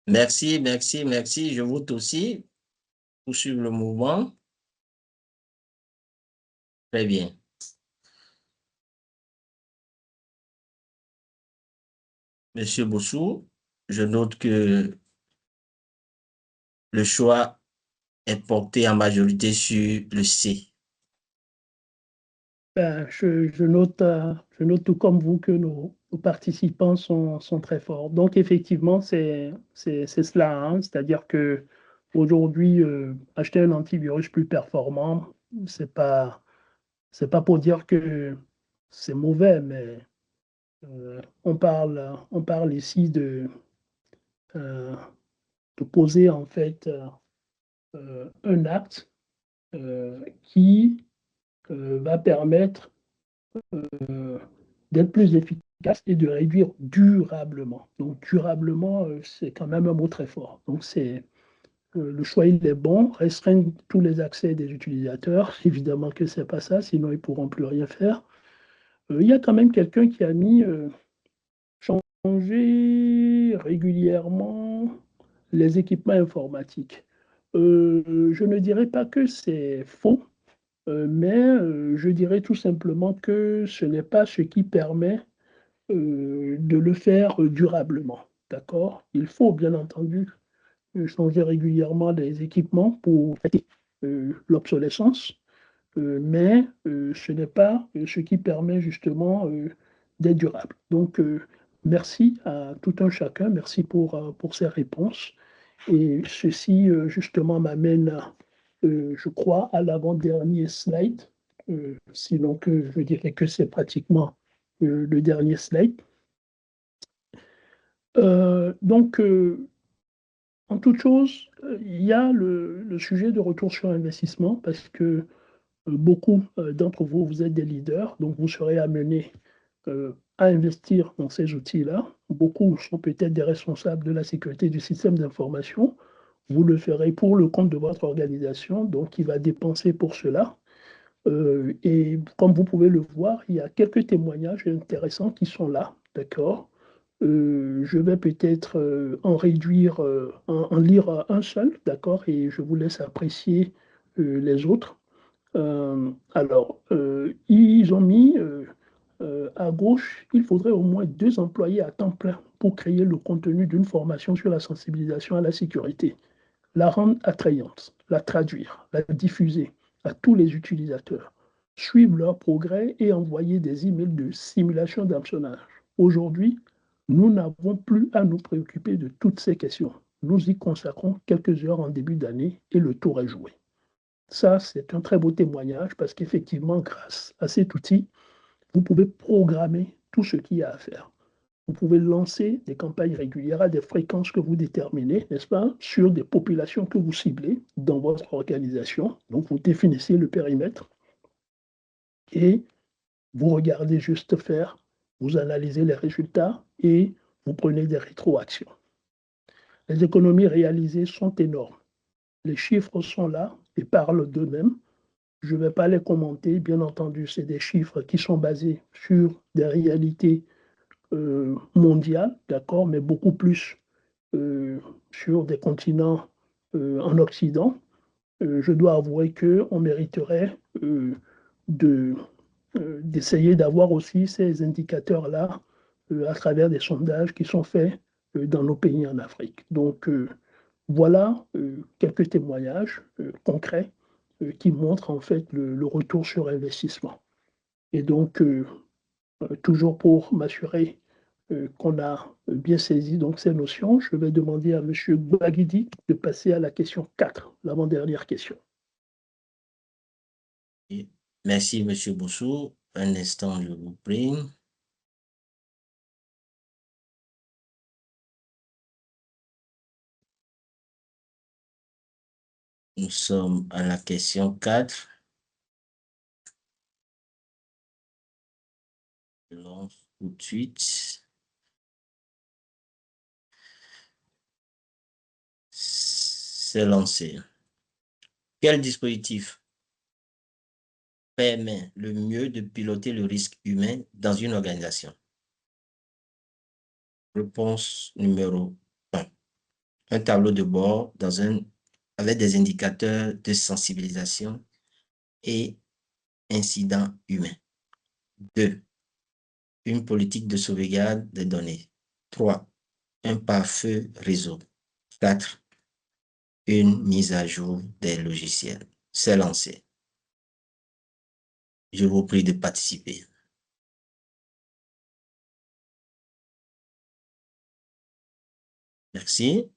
Merci, merci, merci. Je vote aussi pour suivre le mouvement. Très bien. Monsieur Bossou, je note que le choix est porté en majorité sur le C. Ben, je note tout comme vous que nos participants sont très forts. Donc, effectivement, c'est cela, hein. C'est-à-dire que aujourd'hui, acheter un antivirus plus performant, c'est pas pour dire que c'est mauvais, mais on parle ici euh, de poser en fait un acte qui va permettre d'être plus efficace et de réduire durablement. Donc, durablement, c'est quand même un mot très fort. Donc, le choix, il est bon. Restreindre tous les accès des utilisateurs, évidemment que ce n'est pas ça, sinon ils ne pourront plus rien faire. Il y a quand même quelqu'un qui a mis changer régulièrement les équipements informatiques. Je ne dirais pas que c'est faux, mais je dirais tout simplement que ce n'est pas ce qui permet de le faire durablement. D'accord? Il faut bien entendu changer régulièrement les équipements pour éviter l'obsolescence, mais ce n'est pas ce qui permet justement d'être durable. Donc, merci à tout un chacun, merci pour ces réponses. Et ceci, justement, m'amène, je crois, à l'avant-dernier slide. Sinon, je dirais que c'est pratiquement le dernier slide. Donc, en toute chose, il y a le sujet de retour sur investissement parce que beaucoup d'entre vous, vous êtes des leaders, donc vous serez amenés à investir dans ces outils-là. Beaucoup sont peut-être des responsables de la sécurité du système d'information. Vous le ferez pour le compte de votre organisation, donc il va dépenser pour cela. Et comme vous pouvez le voir, il y a quelques témoignages intéressants qui sont là, d'accord. Je vais peut-être en lire un seul, d'accord, et je vous laisse apprécier les autres. Ils ont mis à gauche, il faudrait au moins 2 employés à temps plein pour créer le contenu d'une formation sur la sensibilisation à la sécurité, la rendre attrayante, la traduire, la diffuser à tous les utilisateurs, suivre leurs progrès et envoyer des emails de simulation d'hameçonnage. Aujourd'hui, nous n'avons plus à nous préoccuper de toutes ces questions. Nous y consacrons quelques heures en début d'année et le tour est joué. Ça, c'est un très beau témoignage parce qu'effectivement, grâce à cet outil, vous pouvez programmer tout ce qu'il y a à faire. Vous pouvez lancer des campagnes régulières à des fréquences que vous déterminez, n'est-ce pas, sur des populations que vous ciblez dans votre organisation. Donc, vous définissez le périmètre et vous regardez juste faire, vous analysez les résultats et vous prenez des rétroactions. Les économies réalisées sont énormes. Les chiffres sont là et parlent d'eux-mêmes. Je ne vais pas les commenter, bien entendu, c'est des chiffres qui sont basés sur des réalités mondiales, d'accord, mais beaucoup plus sur des continents en Occident. Je dois avouer qu'on mériterait d'essayer d'avoir aussi ces indicateurs-là à travers des sondages qui sont faits dans nos pays en Afrique. Donc, voilà quelques témoignages concrets qui montrent en fait le retour sur investissement. Et donc, toujours pour m'assurer qu'on a bien saisi donc, ces notions, je vais demander à M. Baguidi de passer à la question 4, l'avant-dernière question. Merci, M. Bossou. Un instant, je vous prie. Nous sommes à la question 4. Je lance tout de suite. C'est lancé. Quel dispositif permet le mieux de piloter le risque humain dans une organisation? Réponse numéro 1. Un tableau de bord avec des indicateurs de sensibilisation et incidents humains. 2. Une politique de sauvegarde des données. 3. Un pare-feu réseau. 4. Une mise à jour des logiciels. C'est lancé. Je vous prie de participer. Merci.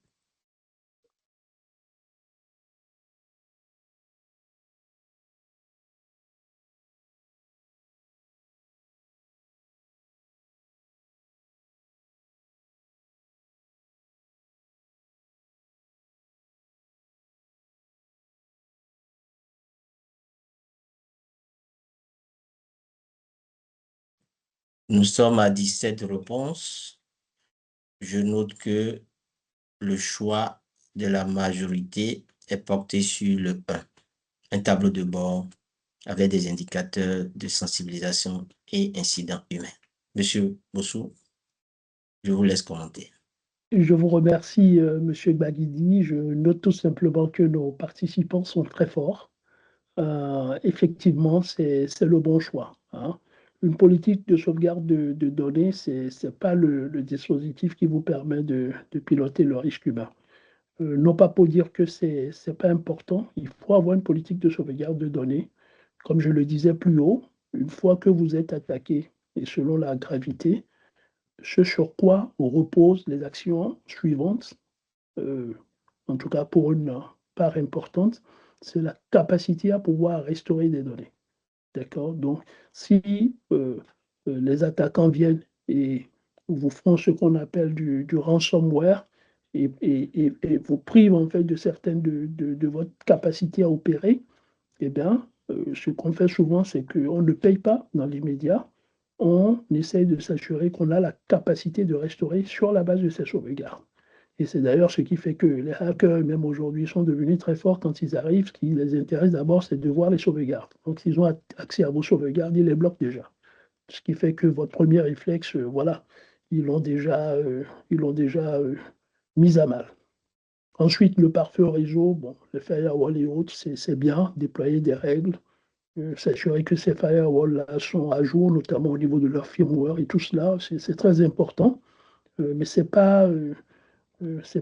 Nous sommes à 17 réponses. Je note que le choix de la majorité est porté sur le 1. Un tableau de bord avec des indicateurs de sensibilisation et incidents humains. Monsieur Bossou, je vous laisse commenter. Je vous remercie, M. Baguidi. Je note tout simplement que nos participants sont très forts. Effectivement, c'est le bon choix. Hein. Une politique de sauvegarde de données, ce n'est pas le dispositif qui vous permet de piloter le risque humain. Non pas pour dire que ce n'est pas important, il faut avoir une politique de sauvegarde de données comme je le disais plus haut, une fois que vous êtes attaqué, et selon la gravité, ce sur quoi reposent les actions suivantes, en tout cas pour une part importante, c'est la capacité à pouvoir restaurer des données. D'accord? Donc, si les attaquants viennent et vous font ce qu'on appelle du ransomware et vous privent en fait de certaines de votre capacité à opérer, eh bien, ce qu'on fait souvent, c'est qu'on ne paye pas dans l'immédiat. On essaye de s'assurer qu'on a la capacité de restaurer sur la base de ces sauvegardes. Et c'est d'ailleurs ce qui fait que les hackers, même aujourd'hui, sont devenus très forts quand ils arrivent. Ce qui les intéresse d'abord, c'est de voir les sauvegardes. Donc, s'ils ont accès à vos sauvegardes, ils les bloquent déjà. Ce qui fait que votre premier réflexe, voilà, ils l'ont déjà mis à mal. Ensuite, le pare-feu réseau, bon, les firewalls et autres, c'est bien, déployer des règles, s'assurer que ces firewalls-là sont à jour, notamment au niveau de leur firmware et tout cela, c'est très important. Mais ce n'est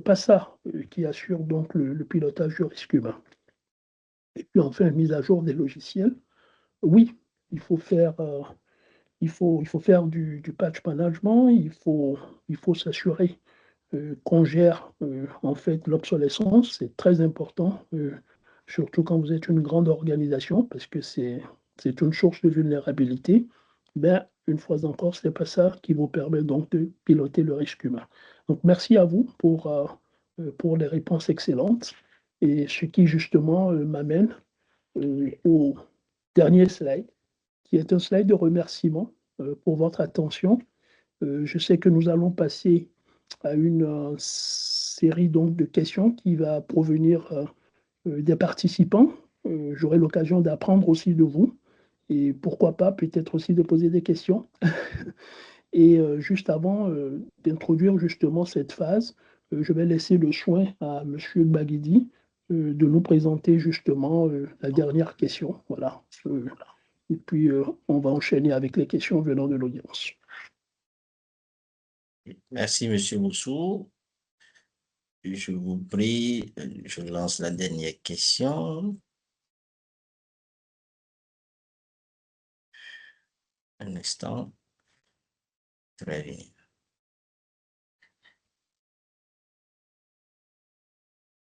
pas ça qui assure donc le pilotage du risque humain. Et puis enfin, mise à jour des logiciels. Oui, il faut faire, il faut faire du patch management, il faut s'assurer qu'on gère en fait l'obsolescence, c'est très important, surtout quand vous êtes une grande organisation, parce que c'est une source de vulnérabilité. Ben, une fois encore, ce n'est pas ça qui vous permet donc de piloter le risque humain. Donc merci à vous pour les réponses excellentes, et ce qui justement m'amène au dernier slide, qui est un slide de remerciement pour votre attention. Je sais que nous allons passer à une série donc de questions qui va provenir des participants. J'aurai l'occasion d'apprendre aussi de vous et pourquoi pas peut-être aussi de poser des questions. Et juste avant d'introduire justement cette phase, je vais laisser le soin à M. Baguidi de nous présenter justement la dernière question. Voilà. Et puis on va enchaîner avec les questions venant de l'audience. Merci, M. Boussou. Je vous prie, je lance la dernière question. Un instant. Très bien.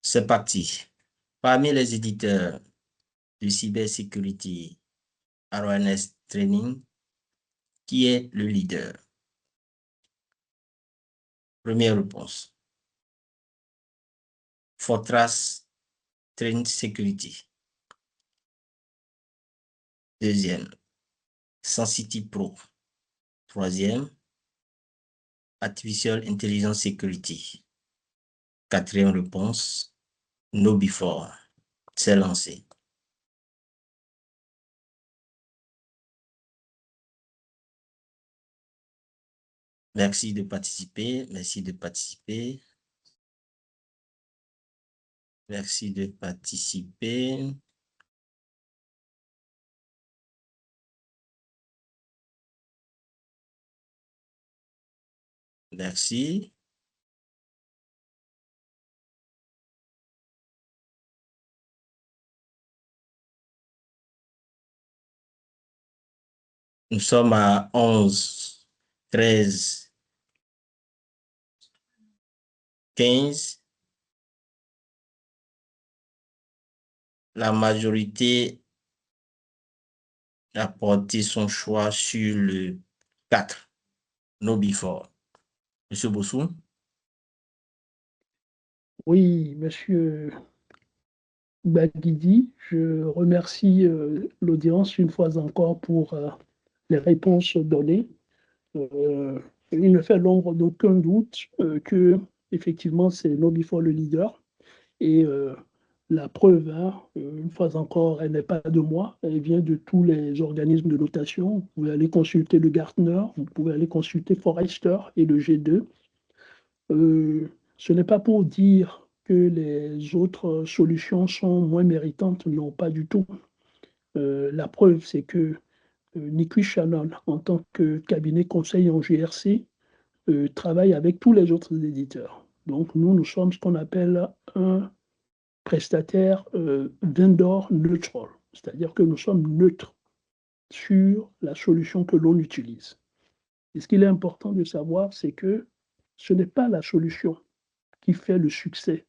C'est parti. Parmi les éditeurs de cybersécurité Awareness Training, qui est le leader? Première réponse. Fortras Train Security. Deuxième, Sensity Pro. Troisième, Artificial Intelligence Security. Quatrième réponse, KnowBe4. C'est lancé. Merci de participer. Merci de participer. Merci de participer. Merci. Nous sommes à 11, 13, 15. La majorité a porté son choix sur le 4, KnowBe4. Monsieur Bossou? Oui, monsieur Baguidi, je remercie l'audience une fois encore pour les réponses données. Il ne fait l'ombre d'aucun doute que effectivement c'est KnowBe4 le leader. Et la preuve, hein, une fois encore, elle n'est pas de moi, elle vient de tous les organismes de notation. Vous pouvez aller consulter le Gartner, vous pouvez aller consulter Forrester et le G2. Ce n'est pas pour dire que les autres solutions sont moins méritantes, non, pas du tout. La preuve, c'est que Nicky Shannon, en tant que cabinet conseil en GRC, travaille avec tous les autres éditeurs. Donc nous sommes ce qu'on appelle un prestataire vendor neutral. c'est-à-dire que nous sommes neutres sur la solution que l'on utilise. Et ce qu'il est important de savoir, c'est que ce n'est pas la solution qui fait le succès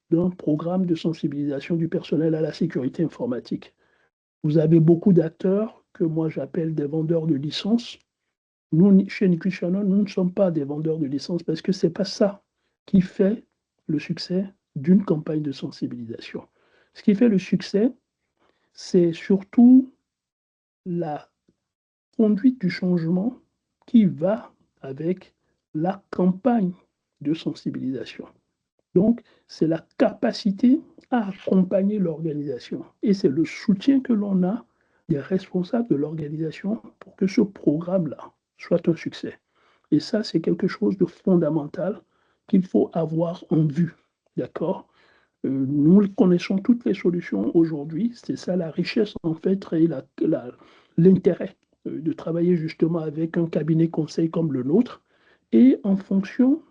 d'un programme de sensibilisation du personnel à la sécurité informatique. Vous avez beaucoup d'acteurs que moi j'appelle des vendeurs de licences. Nous, chez Nutritional, nous ne sommes pas des vendeurs de licences parce que ce n'est pas ça qui fait le succès d'une campagne de sensibilisation. Ce qui fait le succès, c'est surtout la conduite du changement qui va avec la campagne de sensibilisation. Donc, c'est la capacité à accompagner l'organisation. Et c'est le soutien que l'on a des responsables de l'organisation pour que ce programme-là soit un succès. Et ça, c'est quelque chose de fondamental qu'il faut avoir en vue. D'accord? Nous connaissons toutes les solutions aujourd'hui. C'est ça la richesse, en fait, et l'intérêt de travailler justement avec un cabinet conseil comme le nôtre. Et en fonction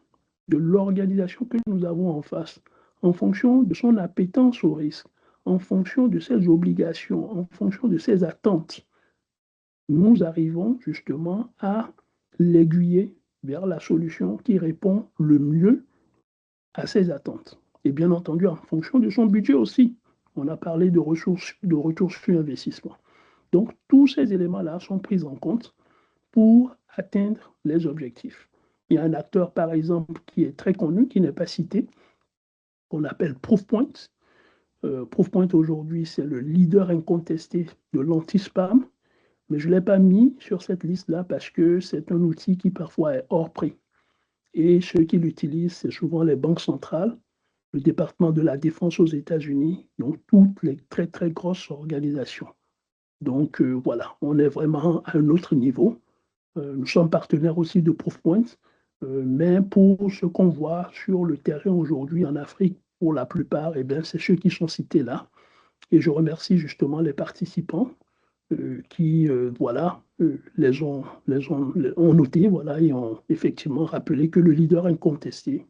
de l'organisation que nous avons en face, en fonction de son appétence au risque, en fonction de ses obligations, en fonction de ses attentes, nous arrivons justement à l'aiguiller vers la solution qui répond le mieux à ses attentes. Et bien entendu, en fonction de son budget aussi. On a parlé de ressources, de retour sur investissement. Donc, tous ces éléments-là sont pris en compte pour atteindre les objectifs. Il y a un acteur, par exemple, qui est très connu, qui n'est pas cité, qu'on appelle Proofpoint. Proofpoint, aujourd'hui, c'est le leader incontesté de l'anti-spam, mais je ne l'ai pas mis sur cette liste-là parce que c'est un outil qui parfois est hors prix. Et ceux qui l'utilisent, c'est souvent les banques centrales, le département de la défense aux États-Unis, donc toutes les très, très grosses organisations. Donc voilà, on est vraiment à un autre niveau. Nous sommes partenaires aussi de Proofpoint, mais pour ce qu'on voit sur le terrain aujourd'hui en Afrique, pour la plupart, eh c'est ceux qui sont cités là. Et je remercie justement les participants qui, voilà, ont noté, voilà, et ont effectivement rappelé que le leader incontesté,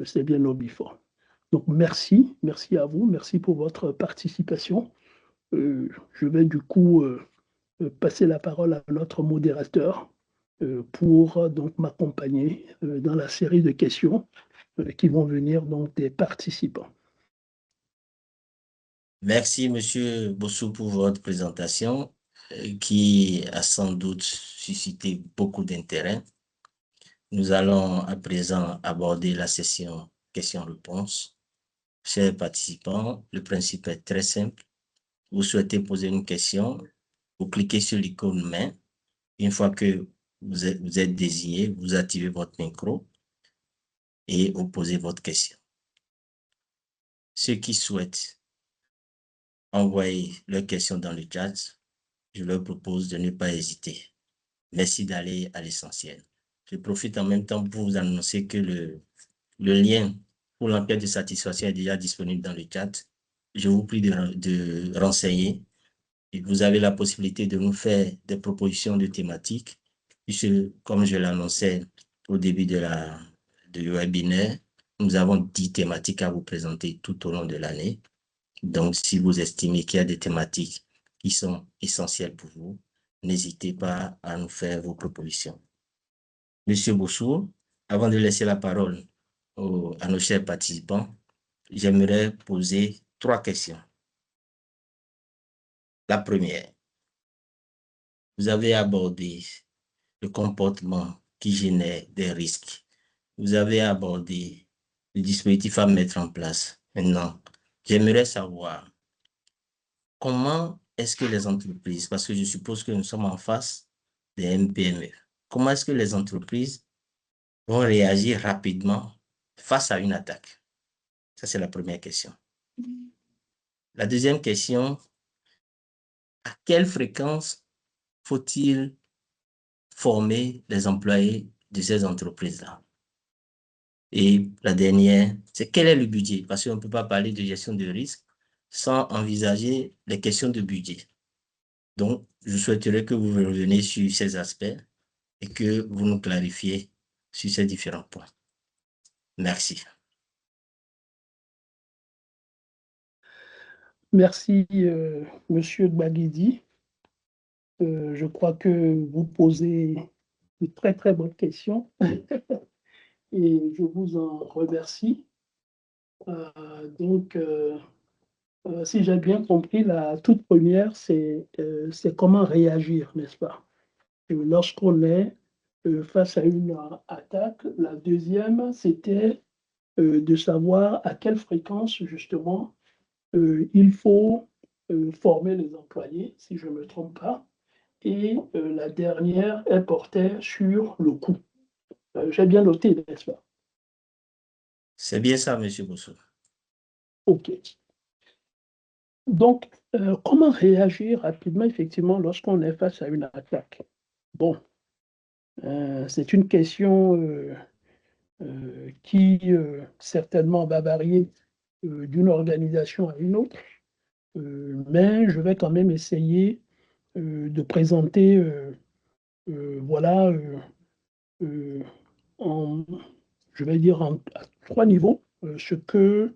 c'est bien Obifor. Donc merci à vous, merci pour votre participation. Je vais du coup passer la parole à notre modérateur pour donc m'accompagner dans la série de questions qui vont venir donc des participants. Merci, Monsieur Bossou, pour votre présentation qui a sans doute suscité beaucoup d'intérêt. Nous allons à présent aborder la session questions-réponses. Chers participants, le principe est très simple. Vous souhaitez poser une question, vous cliquez sur l'icône main. Une fois que vous êtes désigné, vous activez votre micro et vous posez votre question. Ceux qui souhaitent envoyer leurs questions dans le chat, je leur propose de ne pas hésiter. Merci d'aller à l'essentiel. Je profite en même temps pour vous annoncer que le lien pour l'enquête de satisfaction est déjà disponible dans le chat. Je vous prie de renseigner. Et vous avez la possibilité de nous faire des propositions de thématiques, puisque, comme je l'annonçais au début du webinaire, nous avons 10 thématiques à vous présenter tout au long de l'année. Donc, si vous estimez qu'il y a des thématiques qui sont essentielles pour vous, n'hésitez pas à nous faire vos propositions. Monsieur Bossou, avant de laisser la parole à nos chers participants, j'aimerais poser 3 questions. La première, vous avez abordé le comportement qui génère des risques. Vous avez abordé le dispositif à mettre en place. Maintenant, j'aimerais savoir comment est-ce que les entreprises, parce que je suppose que nous sommes en face des MPME, comment est-ce que les entreprises vont réagir rapidement face à une attaque? Ça, c'est la première question. La deuxième question, à quelle fréquence faut-il former les employés de ces entreprises-là? Et la dernière, c'est quel est le budget? Parce qu'on ne peut pas parler de gestion de risque sans envisager les questions de budget. Donc, je souhaiterais que vous reveniez sur ces aspects et que vous nous clarifiez sur ces différents points. Merci. Merci, Monsieur Gbagidi. Je crois que vous posez de très, très bonnes questions et je vous en remercie. Donc, si j'ai bien compris, la toute première, c'est comment réagir, n'est-ce pas? Lorsqu'on est face à une attaque. La deuxième, c'était de savoir à quelle fréquence, justement, il faut former les employés, si je ne me trompe pas. Et la dernière, elle portait sur le coût. J'ai bien noté, n'est-ce pas? C'est bien ça, Monsieur Bosso. OK. Donc, comment réagir rapidement, effectivement, lorsqu'on est face à une attaque? Bon, c'est une question qui certainement va varier d'une organisation à une autre, mais je vais quand même essayer de présenter, voilà, en, je vais dire à trois niveaux, ce que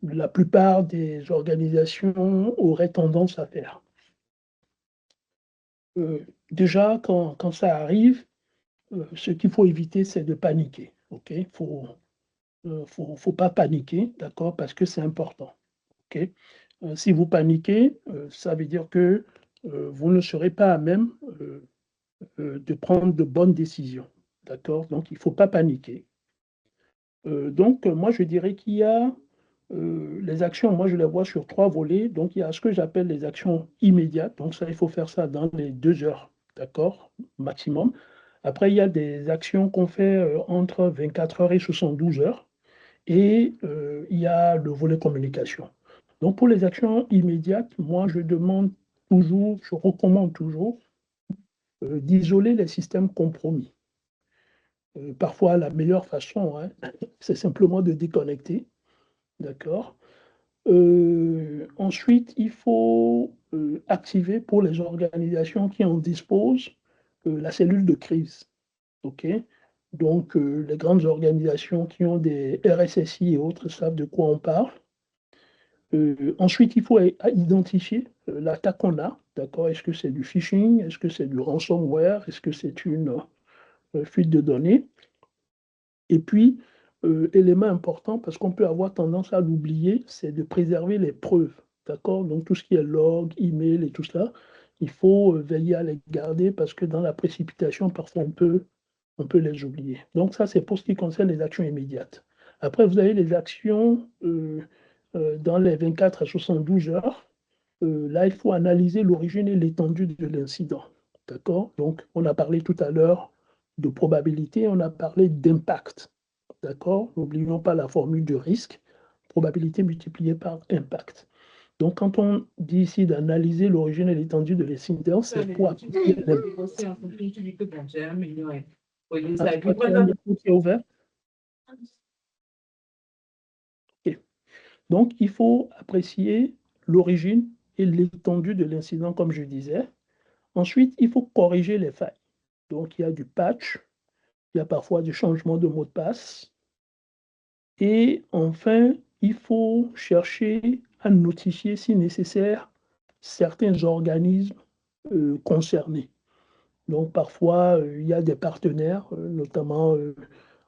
la plupart des organisations auraient tendance à faire. Déjà, quand ça arrive, ce qu'il faut éviter, c'est de paniquer. OK? Faut pas paniquer, d'accord? Parce que c'est important. OK? Si vous paniquez, ça veut dire que vous ne serez pas à même de prendre de bonnes décisions. D'accord? Donc, il ne faut pas paniquer. Donc, moi, je dirais qu'il y a les actions, moi, je les vois sur trois volets. Donc, il y a ce que j'appelle les actions immédiates. Donc, ça, il faut faire ça dans les 2 heures, d'accord, maximum. Après, il y a des actions qu'on fait entre 24 heures et 72 heures. Et il y a le volet communication. Donc, pour les actions immédiates, moi, je demande toujours, je recommande toujours d'isoler les systèmes compromis. Parfois, la meilleure façon, hein, c'est simplement de déconnecter. D'accord. Ensuite, il faut activer pour les organisations qui en disposent la cellule de crise. OK? Donc, les grandes organisations qui ont des RSSI et autres savent de quoi on parle. Ensuite, il faut identifier l'attaque qu'on a. D'accord? Est-ce que c'est du phishing? Est-ce que c'est du ransomware? Est-ce que c'est une fuite de données? Et puis, élément important, parce qu'on peut avoir tendance à l'oublier, c'est de préserver les preuves. D'accord? Donc, tout ce qui est log, email et tout cela, il faut veiller à les garder parce que dans la précipitation, parfois, on peut les oublier. Donc, ça, c'est pour ce qui concerne les actions immédiates. Après, vous avez les actions dans les 24 à 72 heures. Là, il faut analyser l'origine et l'étendue de l'incident. D'accord? Donc, on a parlé tout à l'heure de probabilité, on a parlé d'impact. D'accord? N'oublions pas la formule de risque, probabilité multipliée par impact. Donc, quand on dit ici d'analyser l'origine et l'étendue de l'incident, c'est pour appliquer ouvert. Okay. Donc, il faut apprécier l'origine et l'étendue de l'incident, comme je disais. Ensuite, il faut corriger les failles. Donc, il y a du patch, il y a parfois du changement de mot de passe. Et enfin, il faut chercher à notifier, si nécessaire, certains organismes concernés. Donc, parfois, il y a des partenaires, notamment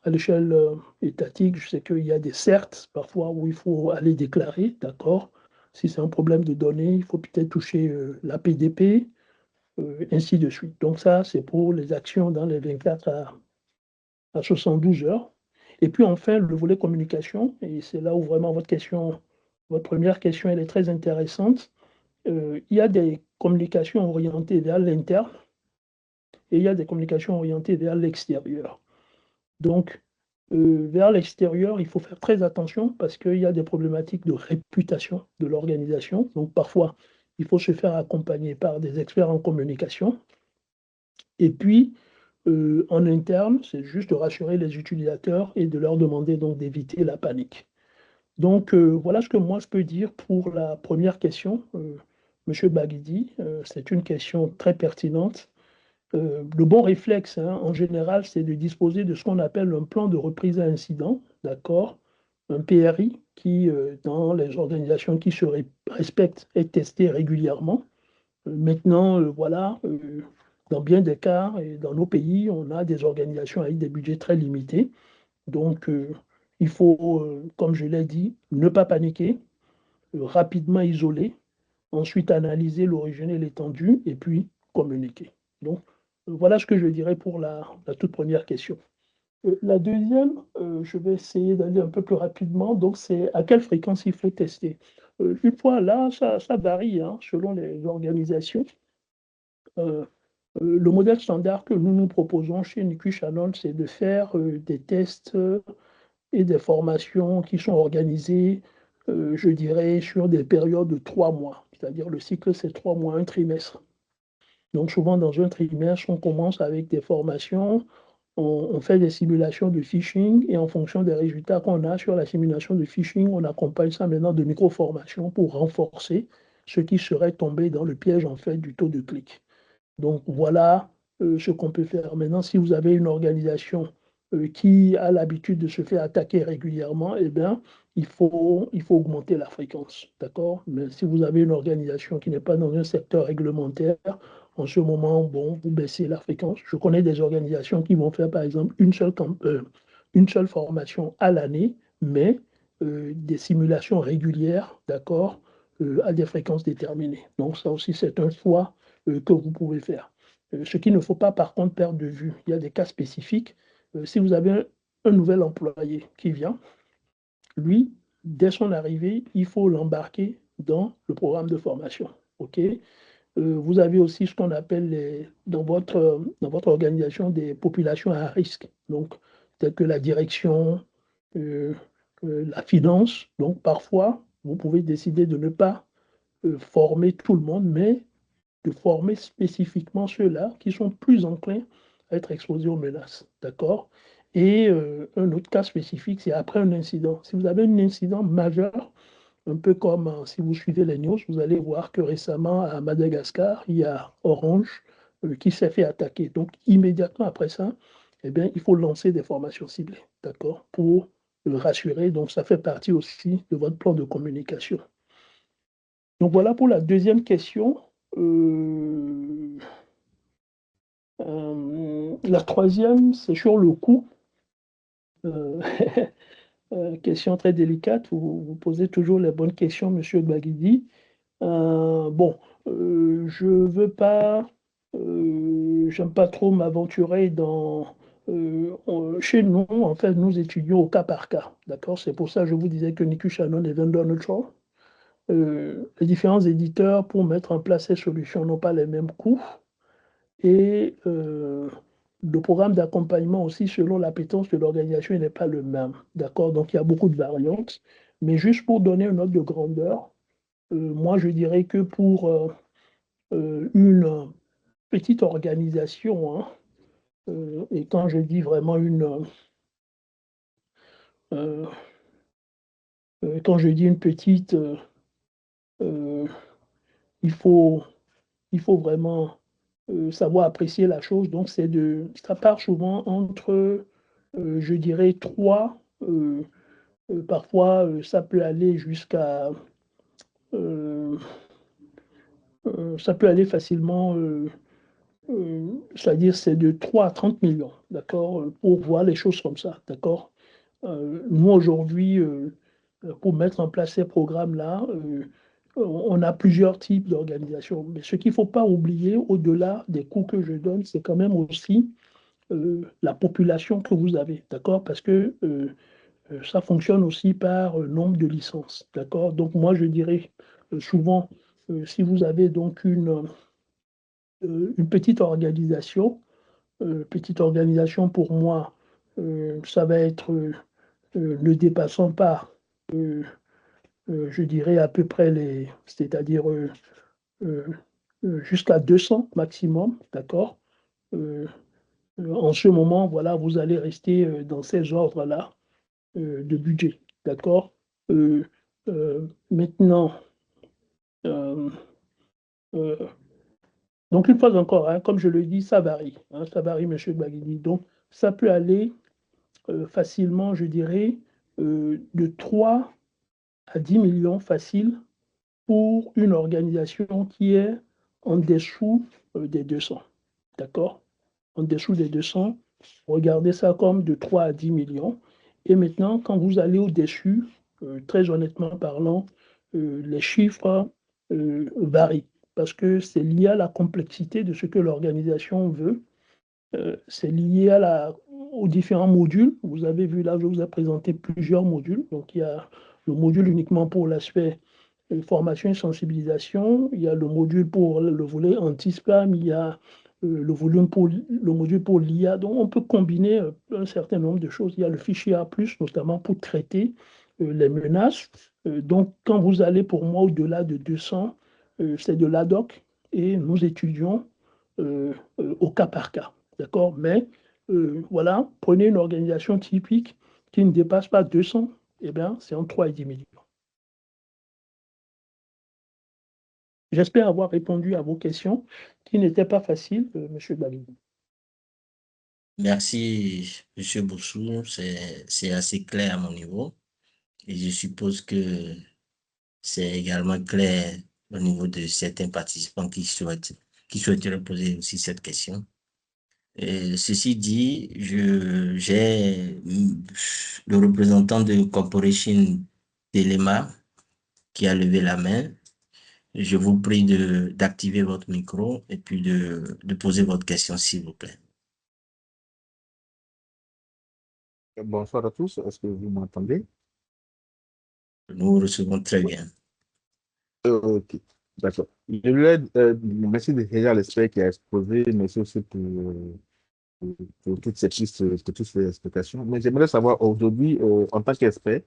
à l'échelle étatique. Je sais qu'il y a des CERT, parfois, où il faut aller déclarer, d'accord? Si c'est un problème de données, il faut peut-être toucher la PDP, ainsi de suite. Donc ça, c'est pour les actions dans les 24 à 72 heures. Et puis enfin, le volet communication, et c'est là où vraiment votre première question, elle est très intéressante. Il y a des communications orientées vers l'interne et il y a des communications orientées vers l'extérieur. Donc, vers l'extérieur, il faut faire très attention parce qu'il y a des problématiques de réputation de l'organisation. Donc, parfois, il faut se faire accompagner par des experts en communication. Et puis, en interne, c'est juste de rassurer les utilisateurs et de leur demander donc d'éviter la panique. Donc, voilà ce que moi je peux dire pour la première question, Monsieur Baguidi. C'est une question très pertinente. Le bon réflexe, hein, en général, c'est de disposer de ce qu'on appelle un plan de reprise à incident, d'accord, un PRI qui, dans les organisations qui se respectent, est testé régulièrement. Maintenant, voilà, dans bien des cas et dans nos pays, on a des organisations avec des budgets très limités. Donc, il faut, comme je l'ai dit, ne pas paniquer, rapidement isoler, ensuite analyser l'origine et l'étendue, et puis communiquer. Donc, voilà ce que je dirais pour la toute première question. La deuxième, je vais essayer d'aller un peu plus rapidement. Donc, c'est à quelle fréquence il faut tester. Une fois là, ça varie hein, selon les organisations. Le modèle standard que nous proposons chez NICU Channel, c'est de faire des tests et des formations qui sont organisées, je dirais, sur des périodes de 3 mois. C'est-à-dire le cycle, c'est 3 mois, un trimestre. Donc souvent, dans un trimestre, on commence avec des formations, on fait des simulations de phishing et en fonction des résultats qu'on a sur la simulation de phishing, on accompagne ça maintenant de micro-formations pour renforcer ceux qui seraient tombés dans le piège en fait du taux de clic. Donc voilà ce qu'on peut faire. Maintenant, si vous avez une organisation qui a l'habitude de se faire attaquer régulièrement, eh bien, il faut augmenter la fréquence. D'accord? Mais si vous avez une organisation qui n'est pas dans un secteur réglementaire, en ce moment, bon, vous baissez la fréquence. Je connais des organisations qui vont faire, par exemple, une seule formation à l'année, mais des simulations régulières, d'accord, à des fréquences déterminées. Donc ça aussi, c'est un choix que vous pouvez faire. Ce qu'il ne faut pas, par contre, perdre de vue. Il y a des cas spécifiques. Si vous avez un nouvel employé qui vient, lui, dès son arrivée, il faut l'embarquer dans le programme de formation. OK? Vous avez aussi ce qu'on appelle dans votre organisation des populations à risque, donc telles que la direction, la finance. Donc parfois, vous pouvez décider de ne pas former tout le monde, mais de former spécifiquement ceux-là qui sont plus enclins à être exposés aux menaces. D'accord? Et un autre cas spécifique, c'est après un incident. Si vous avez un incident majeur, un peu comme si vous suivez les news, vous allez voir que récemment à Madagascar, il y a Orange qui s'est fait attaquer. Donc immédiatement après ça, eh bien, il faut lancer des formations ciblées, d'accord, pour le rassurer. Donc ça fait partie aussi de votre plan de communication. Donc voilà pour la deuxième question. La troisième, c'est sur le coût. Question très délicate. Vous posez toujours les bonnes questions, Monsieur Baguidi. Bon, je veux pas, j'aime pas trop m'aventurer dans. Chez nous, en fait, nous étudions au cas par cas. D'accord? C'est pour ça que je vous disais que NICU Channel est vendeur neutral. Les différents éditeurs, pour mettre en place ces solutions, n'ont pas les mêmes coûts. Et le programme d'accompagnement aussi, selon l'appétence de l'organisation, il n'est pas le même. D'accord? Donc, il y a beaucoup de variantes. Mais juste pour donner une ordre de grandeur, moi, je dirais que pour une petite organisation, hein, et quand je dis vraiment quand je dis une petite, il faut vraiment savoir apprécier la chose. Donc, ça part souvent entre, je dirais, 3, parfois ça peut aller jusqu'à, ça peut aller facilement, c'est-à-dire c'est de 3 à 30 millions, d'accord, pour voir les choses comme ça, d'accord. Nous, aujourd'hui, pour mettre en place ces programmes-là, on a plusieurs types d'organisations. Mais ce qu'il ne faut pas oublier, au-delà des coûts que je donne, c'est quand même aussi la population que vous avez, d'accord? Parce que ça fonctionne aussi par nombre de licences, d'accord? Donc moi, je dirais souvent, si vous avez donc une petite organisation pour moi, ça va être ne dépassant pas, je dirais à peu près c'est-à-dire jusqu'à 200 maximum, d'accord? En ce moment, voilà, vous allez rester dans ces ordres-là de budget, d'accord? Maintenant, euh, euh, donc une fois encore, hein, comme je le dis, ça varie, hein, ça varie, M. Baguini. Donc, ça peut aller facilement, je dirais, de 3 à 10 millions facile pour une organisation qui est en dessous des 200. D'accord? En dessous des 200, regardez ça comme de 3 à 10 millions. Et maintenant, quand vous allez au-dessus, très honnêtement parlant, les chiffres varient parce que c'est lié à la complexité de ce que l'organisation veut. C'est lié aux différents modules. Vous avez vu là, je vous ai présenté plusieurs modules. Donc, il y a le module uniquement pour l'aspect formation et sensibilisation. Il y a le module pour le volet anti-spam. Il y a le module pour l'IA. Donc, on peut combiner un certain nombre de choses. Il y a le fichier A+, notamment pour traiter les menaces. Donc, quand vous allez pour moi au-delà de 200, c'est de l'ad hoc et nous étudions au cas par cas. D'accord? Mais voilà, prenez une organisation typique qui ne dépasse pas 200, eh bien, c'est entre 3 et 10 millions. J'espère avoir répondu à vos questions qui n'étaient pas faciles, M. Babidi. Merci, M. Boussou. C'est assez clair à mon niveau. Et je suppose que c'est également clair au niveau de certains participants qui souhaiteraient poser aussi cette question. Ceci dit, j'ai le représentant de Corporation Telema qui a levé la main. Je vous prie d'activer votre micro et puis de poser votre question, s'il vous plaît. Bonsoir à tous, est-ce que vous m'entendez? Nous vous recevons très bien. Ok, d'accord. Je voulais merci déjà l'expert qui a exposé, merci aussi pour toutes ces pistes, pour toutes ces explications. Mais j'aimerais savoir aujourd'hui, en tant qu'expert,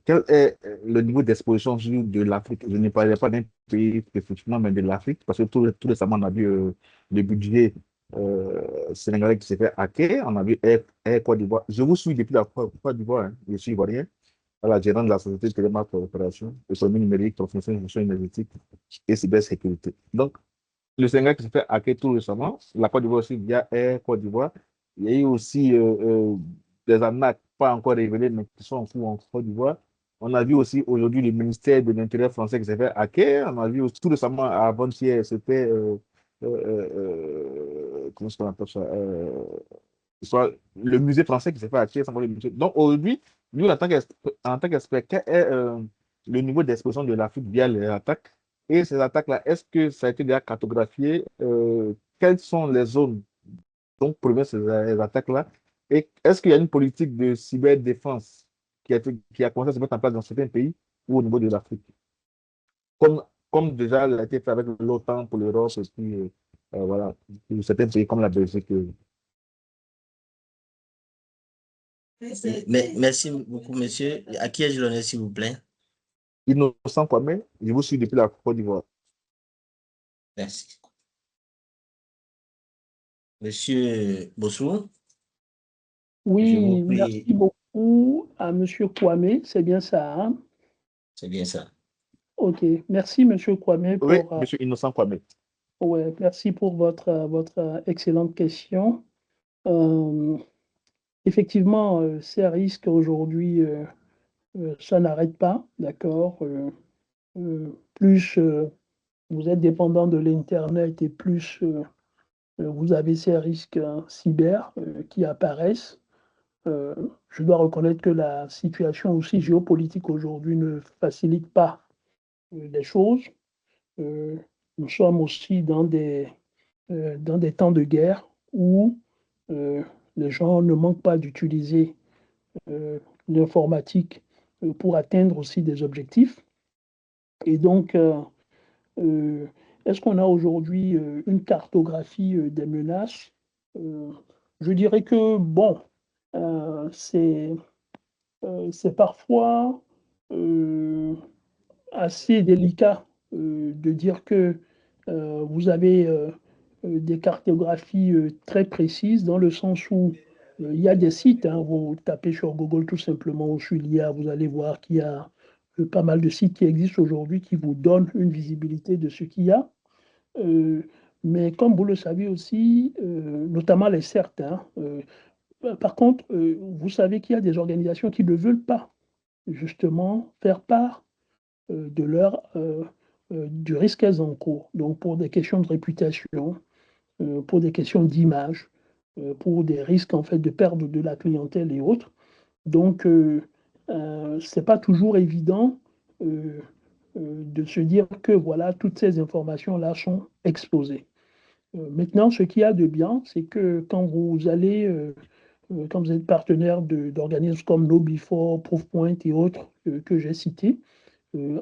quel est le niveau d'exposition de l'Afrique? Je ne parlerai pas d'un pays spécifiquement, mais de l'Afrique, parce que tout récemment, on a vu le budget sénégalais qui s'est fait hacker, on a vu Air Côte d'Ivoire. Je vous suis depuis la Côte d'Ivoire, hein, je suis ivoirien, à la gérante de la société Téléma Coopération, économie numérique, transformation énergétique et cybersécurité. Donc, le Sénégal qui s'est fait hacker tout récemment, la Côte d'Ivoire aussi via Air Côte d'Ivoire. Il y a eu aussi des arnaques pas encore révélées, mais qui sont en cours en Côte d'Ivoire. On a vu aussi aujourd'hui le ministère de l'Intérieur français qui s'est fait hacker. On a vu aussi tout récemment, avant-hier, c'était, comment est-ce qu'on appelle ça? Soit le musée français qui s'est fait hacker. Sans parler du musée. Donc aujourd'hui, nous, en tant qu'experts, quel est le niveau d'exposition de l'Afrique via les attaques? Et ces attaques-là, est-ce que ça a été déjà cartographié? Quelles sont les zones dont proviennent ces attaques-là? Et est-ce qu'il y a une politique de cyberdéfense qui a commencé à se mettre en place dans certains pays ou au niveau de l'Afrique? Comme déjà elle a été fait avec l'OTAN pour l'Europe et puis voilà, pour certains pays comme la Belgique. Merci beaucoup, monsieur. À qui ai-je l'honneur, s'il vous plaît? Innocent Kwame, je vous suis depuis la Côte d'Ivoire. Merci. Monsieur Bossou, je vous Oui, prie. merci beaucoup à M. Kwame, c'est bien ça, hein? C'est bien ça. Ok, merci M. Kwame Oui, pour, monsieur Innocent Kwame. ouais, merci pour votre excellente question. Effectivement, ces risques aujourd'hui, ça n'arrête pas, d'accord? Plus vous êtes dépendant de l'Internet et plus vous avez ces risques cyber qui apparaissent. Je dois reconnaître que la situation aussi géopolitique aujourd'hui ne facilite pas les choses. Nous sommes aussi dans des temps de guerre où les gens ne manquent pas d'utiliser l'informatique pour atteindre aussi des objectifs. Et donc, est-ce qu'on a aujourd'hui une cartographie des menaces? Je dirais que, bon, c'est parfois assez délicat de dire que vous avez des cartographies très précises dans le sens où il y a des sites, hein, vous tapez sur Google tout simplement ou sur l'IA, vous allez voir qu'il y a pas mal de sites qui existent aujourd'hui qui vous donnent une visibilité de ce qu'il y a. Mais comme vous le savez aussi, notamment les CERT, hein, Par contre, vous savez qu'il y a des organisations qui ne veulent pas justement faire part du risque qu'elles encourent. Donc pour des questions de réputation, pour des questions d'image, pour des risques en fait de perte de la clientèle et autres. Donc c'est pas toujours évident de se dire que voilà, toutes ces informations-là sont exposées. Maintenant, ce qu'il y a de bien, c'est que quand vous allez, quand vous êtes partenaire d'organismes comme KnowBe4, Proofpoint et autres que j'ai cités,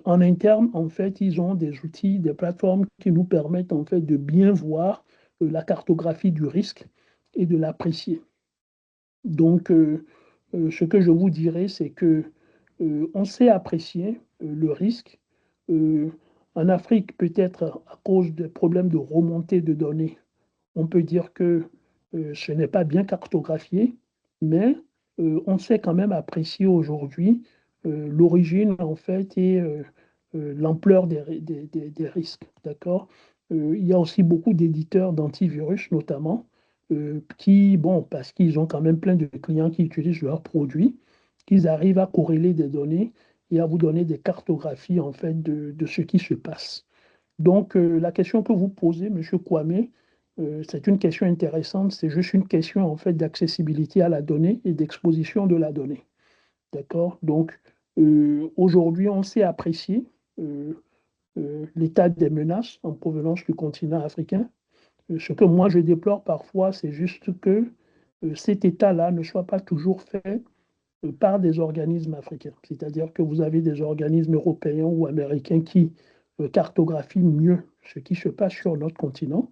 en interne, en fait, ils ont des outils, des plateformes qui nous permettent en fait de bien voir la cartographie du risque et de l'apprécier. Donc, ce que je vous dirais, c'est que on sait apprécier le risque. En Afrique, peut-être à cause des problèmes de remontée de données, on peut dire que ce n'est pas bien cartographié, mais on sait quand même apprécier aujourd'hui l'origine en fait et l'ampleur des risques. D'accord. Il y a aussi beaucoup d'éditeurs d'antivirus notamment qui, bon, parce qu'ils ont quand même plein de clients qui utilisent leurs produits, qu'ils arrivent à corréler des données et à vous donner des cartographies en fait de ce qui se passe. Donc la question que vous posez, M. Kwame, c'est une question intéressante, c'est juste une question en fait d'accessibilité à la donnée et d'exposition de la donnée. D'accord. Donc aujourd'hui, on sait apprécier l'état des menaces en provenance du continent africain. Ce que moi je déplore parfois, c'est juste que cet état-là ne soit pas toujours fait par des organismes africains. C'est-à-dire que vous avez des organismes européens ou américains qui cartographient mieux ce qui se passe sur notre continent.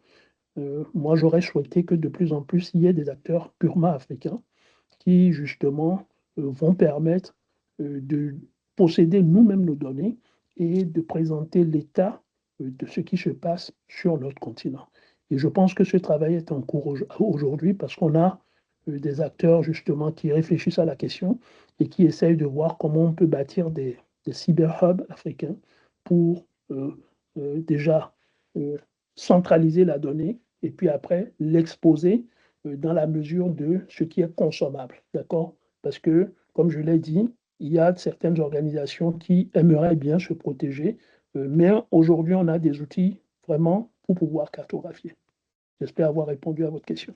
Moi, j'aurais souhaité que de plus en plus, il y ait des acteurs purement africains qui, justement, vont permettre de posséder nous-mêmes nos données et de présenter l'état de ce qui se passe sur notre continent. Et je pense que ce travail est en cours aujourd'hui parce qu'on a des acteurs, justement, qui réfléchissent à la question et qui essayent de voir comment on peut bâtir des cyber-hubs africains pour déjà centraliser la donnée et puis après l'exposer dans la mesure de ce qui est consommable. D'accord? Parce que, comme je l'ai dit, il y a certaines organisations qui aimeraient bien se protéger, mais aujourd'hui, on a des outils vraiment pour pouvoir cartographier. J'espère avoir répondu à votre question.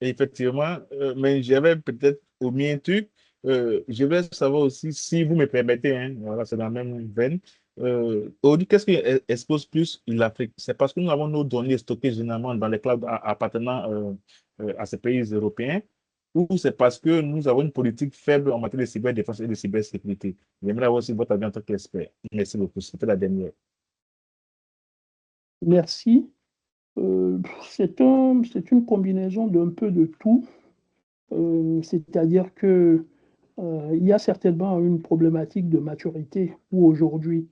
Effectivement, mais j'avais peut-être omis un truc. Je voulais savoir aussi, si vous me permettez, hein, voilà, c'est dans la même veine. Aujourd'hui, qu'est-ce qui expose plus l'Afrique? C'est parce que nous avons nos données stockées généralement dans les clouds appartenant à ces pays européens, ou c'est parce que nous avons une politique faible en matière de cyberdéfense et de cybersécurité? J'aimerais avoir aussi votre avis en tant qu'expert. Merci beaucoup. C'était la dernière. Merci. C'est une combinaison d'un peu de tout. C'est-à-dire que il y a certainement une problématique de maturité où aujourd'hui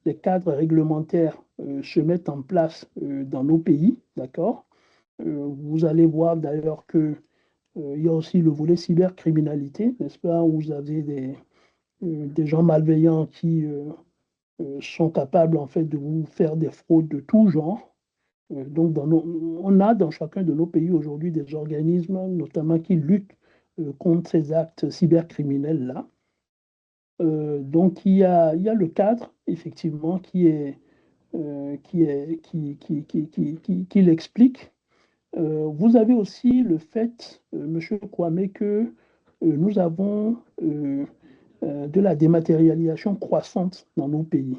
les cadres réglementaires se mettent en place dans nos pays, d'accord. Vous allez voir d'ailleurs que il y a aussi le volet cybercriminalité, n'est-ce pas, où vous avez des gens malveillants qui sont capables en fait de vous faire des fraudes de tout genre. Donc, on a dans chacun de nos pays aujourd'hui des organismes, notamment qui luttent contre ces actes cybercriminels-là. Donc, il y a le cadre, effectivement, qui l'explique. Vous avez aussi le fait, M. Kwame, que nous avons de la dématérialisation croissante dans nos pays.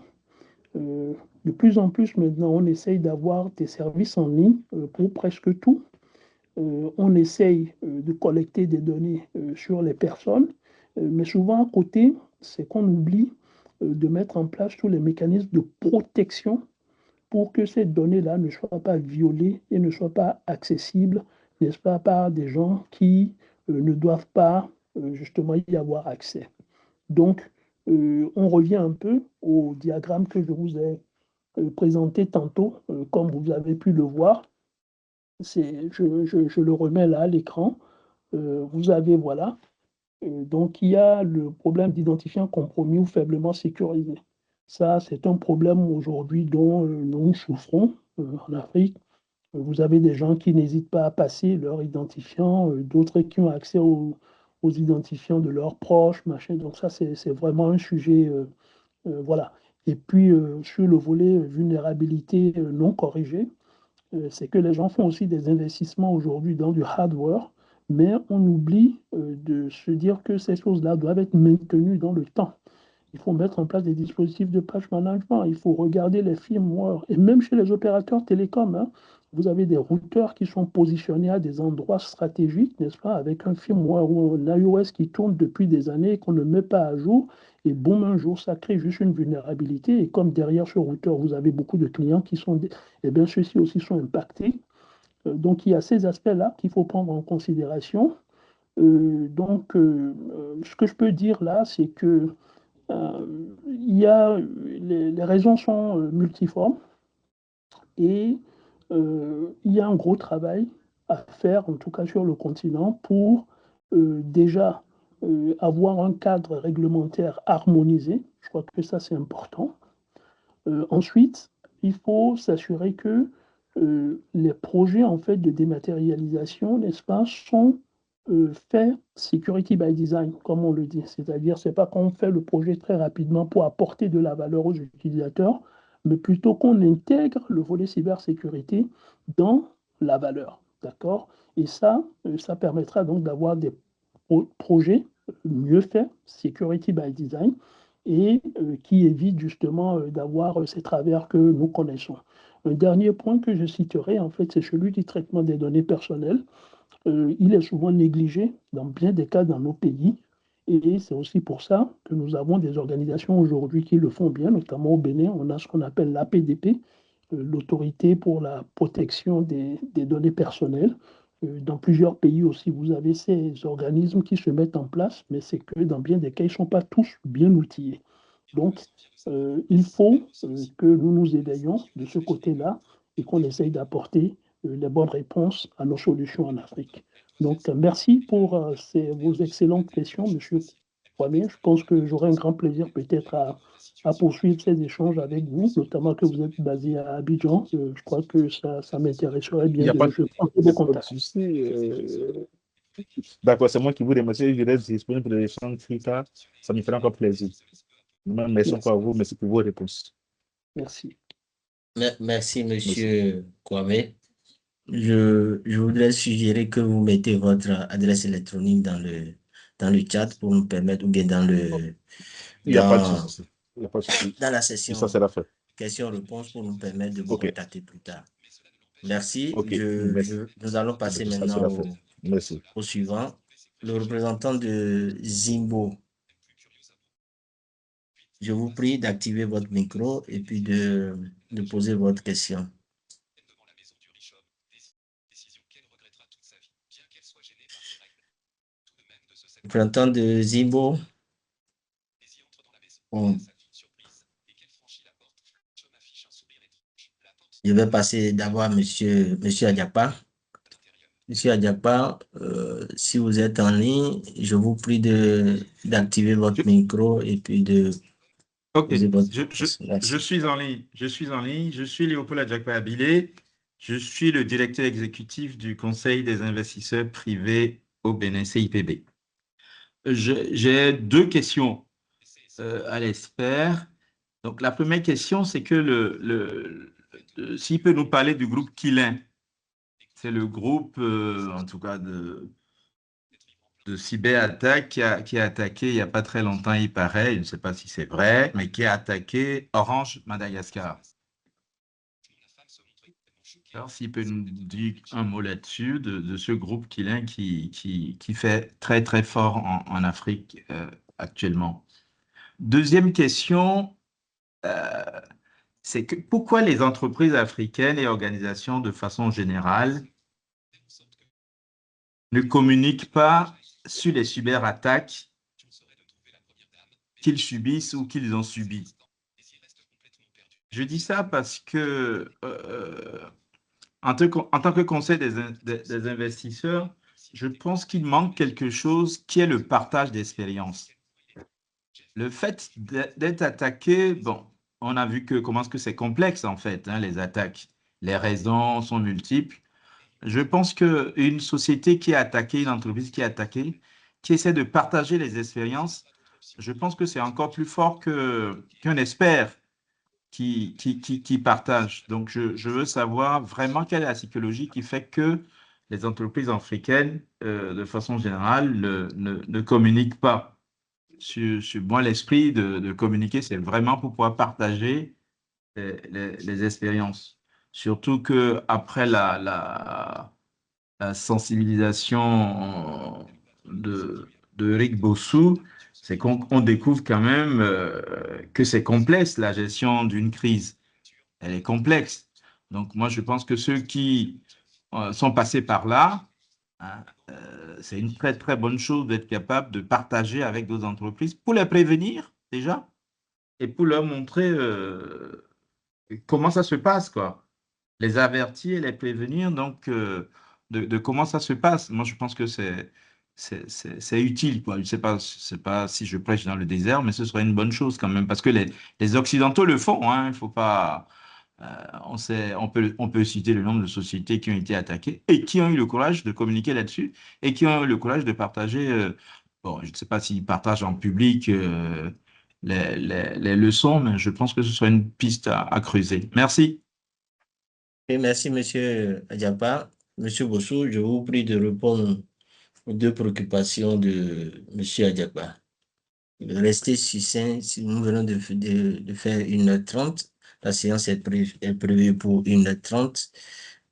De plus en plus maintenant, on essaye d'avoir des services en ligne pour presque tout. On essaye de collecter des données sur les personnes, mais souvent à côté, c'est qu'on oublie de mettre en place tous les mécanismes de protection pour que ces données-là ne soient pas violées et ne soient pas accessibles, n'est-ce pas, par des gens qui ne doivent pas justement y avoir accès. Donc, on revient un peu au diagramme que je vous ai présenté tantôt, comme vous avez pu le voir. Je le remets là à l'écran. Vous avez, voilà. Donc, il y a le problème d'identifiant compromis ou faiblement sécurisé. Ça, c'est un problème aujourd'hui dont nous souffrons en Afrique. Vous avez des gens qui n'hésitent pas à passer leur identifiant, d'autres qui ont accès aux identifiants de leurs proches, machin. Donc ça, c'est vraiment un sujet, voilà. Et puis, sur le volet vulnérabilité non corrigée, c'est que les gens font aussi des investissements aujourd'hui dans du hardware, mais on oublie de se dire que ces choses-là doivent être maintenues dans le temps. Il faut mettre en place des dispositifs de patch management. Il faut regarder les firmware. Et même chez les opérateurs télécoms, hein, vous avez des routeurs qui sont positionnés à des endroits stratégiques, n'est-ce pas, avec un firmware ou un iOS qui tourne depuis des années et qu'on ne met pas à jour. Et boum, un jour, ça crée juste une vulnérabilité. Et comme derrière ce routeur, vous avez beaucoup de clients qui sont... Eh bien, ceux-ci aussi sont impactés. Donc, il y a ces aspects-là qu'il faut prendre en considération. Ce que je peux dire là, c'est que les raisons sont multiformes et il y a un gros travail à faire, en tout cas sur le continent, pour déjà avoir un cadre réglementaire harmonisé. Je crois que ça, c'est important. Ensuite, il faut s'assurer que les projets en fait, de dématérialisation, n'est-ce pas, sont faits security by design, comme on le dit. C'est-à-dire, ce n'est pas qu'on fait le projet très rapidement pour apporter de la valeur aux utilisateurs, mais plutôt qu'on intègre le volet cybersécurité dans la valeur. D'accord? Et ça permettra donc d'avoir des projets mieux faits, security by design, et qui évite justement d'avoir ces travers que nous connaissons. Un dernier point que je citerai, en fait, c'est celui du traitement des données personnelles. Il est souvent négligé dans bien des cas dans nos pays. Et c'est aussi pour ça que nous avons des organisations aujourd'hui qui le font bien, notamment au Bénin. On a ce qu'on appelle l'APDP, l'Autorité pour la protection des données personnelles. Dans plusieurs pays aussi, vous avez ces organismes qui se mettent en place, mais c'est que dans bien des cas, ils ne sont pas tous bien outillés. Donc, il faut que nous nous éveillions de ce côté-là et qu'on essaye d'apporter les bonnes réponses à nos solutions en Afrique. Donc, merci pour vos excellentes questions, Monsieur Kwame. Je pense que j'aurai un grand plaisir peut-être à poursuivre ces échanges avec vous, notamment que vous êtes basé à Abidjan. Je crois que ça m'intéresserait Il bien n'y a pas de prendre il y des a pas de contacts. souci. D'accord, c'est moi qui vous remercie. Je reste disponible pour l'échange plus tard. Ça me fera encore plaisir. Merci Merci. encore à vous. Merci pour vos réponses. Merci. Merci, Merci. Monsieur Kwame. Je voudrais suggérer que vous mettez votre adresse électronique dans le chat pour nous permettre, ou bien Il n'y a pas de dans, souci. Il n'y a pas de souci. dans la Ça session sera fait. questions-réponses pour nous permettre de vous OK. contacter plus tard. Merci. OK. Merci. Nous allons passer Ça maintenant sera fait. Merci. au suivant. Le représentant de Zimbo. Je vous prie d'activer votre micro et puis de poser votre question. Représentant de Zimbo. Bon. Je vais passer d'abord à Monsieur Adiakpa. Monsieur Adiakpa, si vous êtes en ligne, je vous prie d'activer votre micro et puis de Ok, poser votre je question. Merci. suis en ligne. Je suis en ligne. Je suis Léopold Adjakpa Abilé. Je suis le directeur exécutif du Conseil des investisseurs privés au Bénin, CIPB. J'ai deux questions à l'espère. Donc, la première question, c'est que s'il peut nous parler du groupe Kilin. C'est le groupe, en tout cas, de cyberattaque qui a attaqué il n'y a pas très longtemps, il paraît, je ne sais pas si c'est vrai, mais qui a attaqué Orange Madagascar. Alors, s'il peut nous dire un mot là-dessus, de ce groupe qui fait très, très fort en Afrique actuellement. Deuxième question, c'est que pourquoi les entreprises africaines et organisations de façon générale ne communiquent pas sur les cyberattaques qu'ils subissent ou qu'ils ont subies. Je dis ça parce que, en tant que conseil des investisseurs, je pense qu'il manque quelque chose qui est le partage d'expérience. Le fait d'être attaqué, bon, on a vu comment est-ce que c'est complexe en fait, hein, les attaques. Les raisons sont multiples. Je pense qu'une société qui est attaquée, une entreprise qui est attaquée, qui essaie de partager les expériences, je pense que c'est encore plus fort qu'un expert qui partage. Donc, je veux savoir vraiment quelle est la psychologie qui fait que les entreprises africaines, de façon générale, ne communiquent pas. Sur moi, l'esprit de communiquer, c'est vraiment pour pouvoir partager les expériences. Surtout que après la sensibilisation de Eric Bossou, c'est qu'on découvre quand même que c'est complexe, la gestion d'une crise. Elle est complexe. Donc, moi, je pense que ceux qui sont passés par là, hein, c'est une très, très bonne chose d'être capable de partager avec d'autres entreprises pour les prévenir déjà et pour leur montrer comment ça se passe, quoi. Les avertir, les prévenir, donc, de comment ça se passe. Moi, je pense que c'est utile, quoi. Je sais pas si je prêche dans le désert, mais ce serait une bonne chose quand même, parce que les Occidentaux le font, hein. Il faut pas, on peut citer le nombre de sociétés qui ont été attaquées et qui ont eu le courage de communiquer là-dessus et qui ont eu le courage de partager, bon, je ne sais pas s'ils partagent en public, les leçons, mais je pense que ce serait une piste à creuser. Merci. Et merci, Monsieur Adiapa. Monsieur Bossou, je vous prie de répondre aux deux préoccupations de Monsieur Adiapa. Restez succinct, si nous venons de faire 1h30. La séance est prévue pour 1h30.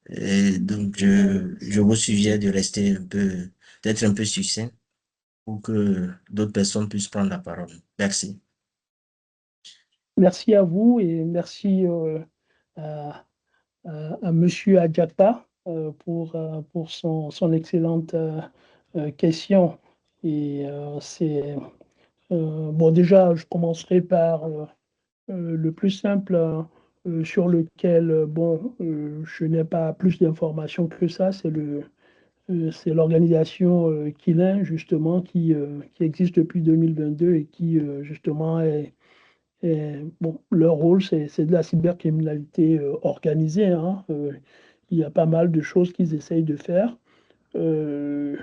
Et donc, je vous suggère de rester d'être un peu succinct pour que d'autres personnes puissent prendre la parole. Merci. Merci à vous et merci à, à Monsieur Adjata pour son excellente question. Et bon, déjà, je commencerai par le plus simple sur lequel, bon, je n'ai pas plus d'informations que ça, c'est l'organisation Kilin, justement, qui existe depuis 2022 et qui, justement, bon, leur rôle, c'est de la cybercriminalité organisée, hein. Il y a pas mal de choses qu'ils essayent de faire. Euh,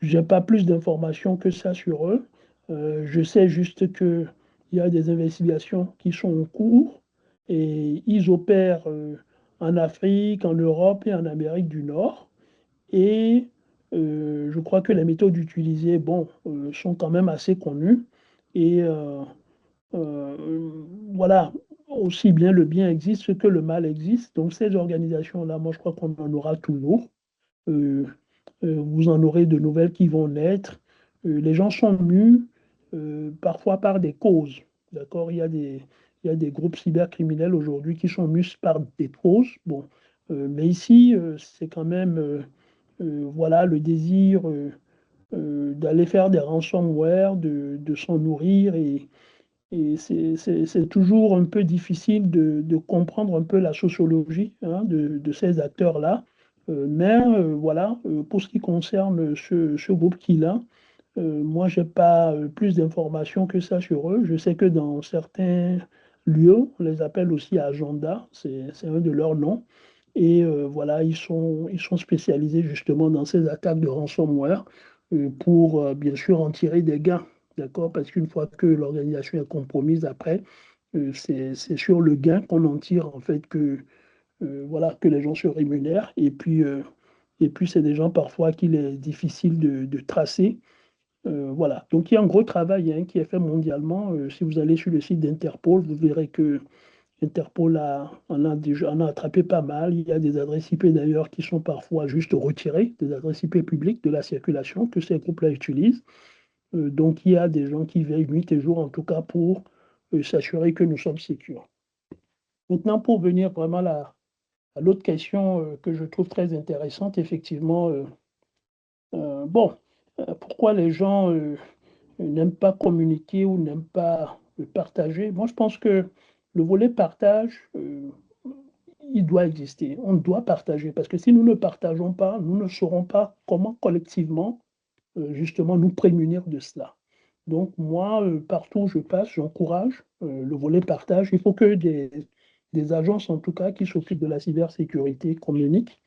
j'ai pas plus d'informations que ça sur eux. Je sais juste qu'il y a des investigations qui sont en cours et ils opèrent en Afrique, en Europe et en Amérique du Nord. Et je crois que les méthodes utilisées, bon, sont quand même assez connues. Et voilà, aussi bien le bien existe que le mal existe. Donc ces organisations-là, moi je crois qu'on en aura toujours. Euh, vous en aurez de nouvelles qui vont naître. Les gens sont mus parfois par des causes. D'accord? Il y a des groupes cybercriminels aujourd'hui qui sont mus par des causes. Bon, mais ici, c'est quand même voilà, le désir d'aller faire des ransomware, de s'en nourrir et c'est toujours un peu difficile de comprendre un peu la sociologie hein, de ces acteurs-là. Mais voilà, pour ce qui concerne ce groupe Kila, moi, je n'ai pas plus d'informations que ça sur eux. Je sais que dans certains lieux, on les appelle aussi agenda, c'est un de leurs noms. Et voilà, ils sont spécialisés justement dans ces attaques de ransomware pour bien sûr en tirer des gains. D'accord? Parce qu'une fois que l'organisation est compromise, après, c'est sur le gain qu'on en tire, en fait, voilà, que les gens se rémunèrent. Et puis c'est des gens parfois qu'il est difficile de tracer. Voilà. Donc il y a un gros travail hein, qui est fait mondialement. Si vous allez sur le site d'Interpol, vous verrez que Interpol en a attrapé pas mal. Il y a des adresses IP d'ailleurs qui sont parfois juste retirées, des adresses IP publiques de la circulation que ces groupes-là utilisent. Donc il y a des gens qui veillent nuit et jour, en tout cas, pour s'assurer que nous sommes sécures. Maintenant, pour venir vraiment à l'autre question que je trouve très intéressante, effectivement, bon, pourquoi les gens n'aiment pas communiquer ou n'aiment pas partager? Moi, je pense que le volet partage, il doit exister. On doit partager parce que si nous ne partageons pas, nous ne saurons pas comment collectivement justement nous prémunir de cela. Donc moi, partout où je passe, j'encourage le volet partage. Il faut que des des agences en tout cas qui s'occupent de la cybersécurité communiquent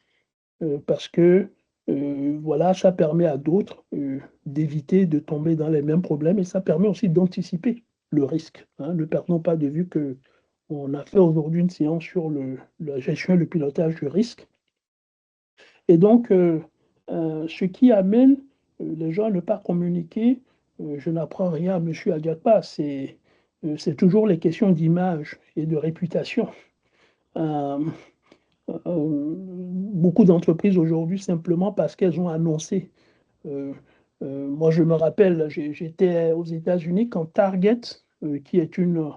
parce que voilà, ça permet à d'autres d'éviter de tomber dans les mêmes problèmes et ça permet aussi d'anticiper le risque. Hein. Ne perdons pas de vue qu'on a fait aujourd'hui une séance sur la gestion et le pilotage du risque. Et donc, ce qui amène les gens à ne pas communiquer, je n'apprends rien à M. Adiakpa, c'est toujours les questions d'image et de réputation. Beaucoup d'entreprises aujourd'hui, simplement parce qu'elles ont annoncé. Moi, je me rappelle, j'étais aux États-Unis quand Target, qui est une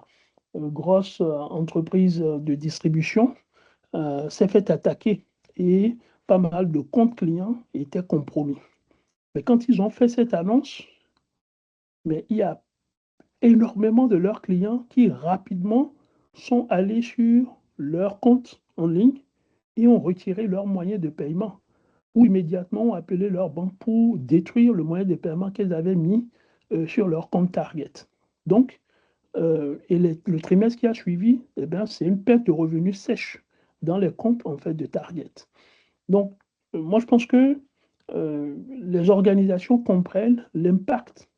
grosse entreprise de distribution, s'est fait attaquer et pas mal de comptes clients étaient compromis. Mais quand ils ont fait cette annonce, mais il y a énormément de leurs clients qui rapidement sont allés sur leur compte en ligne et ont retiré leurs moyens de paiement ou immédiatement ont appelé leur banque pour détruire le moyen de paiement qu'ils avaient mis sur leur compte Target. Donc, et le trimestre qui a suivi, eh bien, c'est une perte de revenus sèche dans les comptes en fait, de Target. Donc, moi, je pense que les organisations comprennent l'impact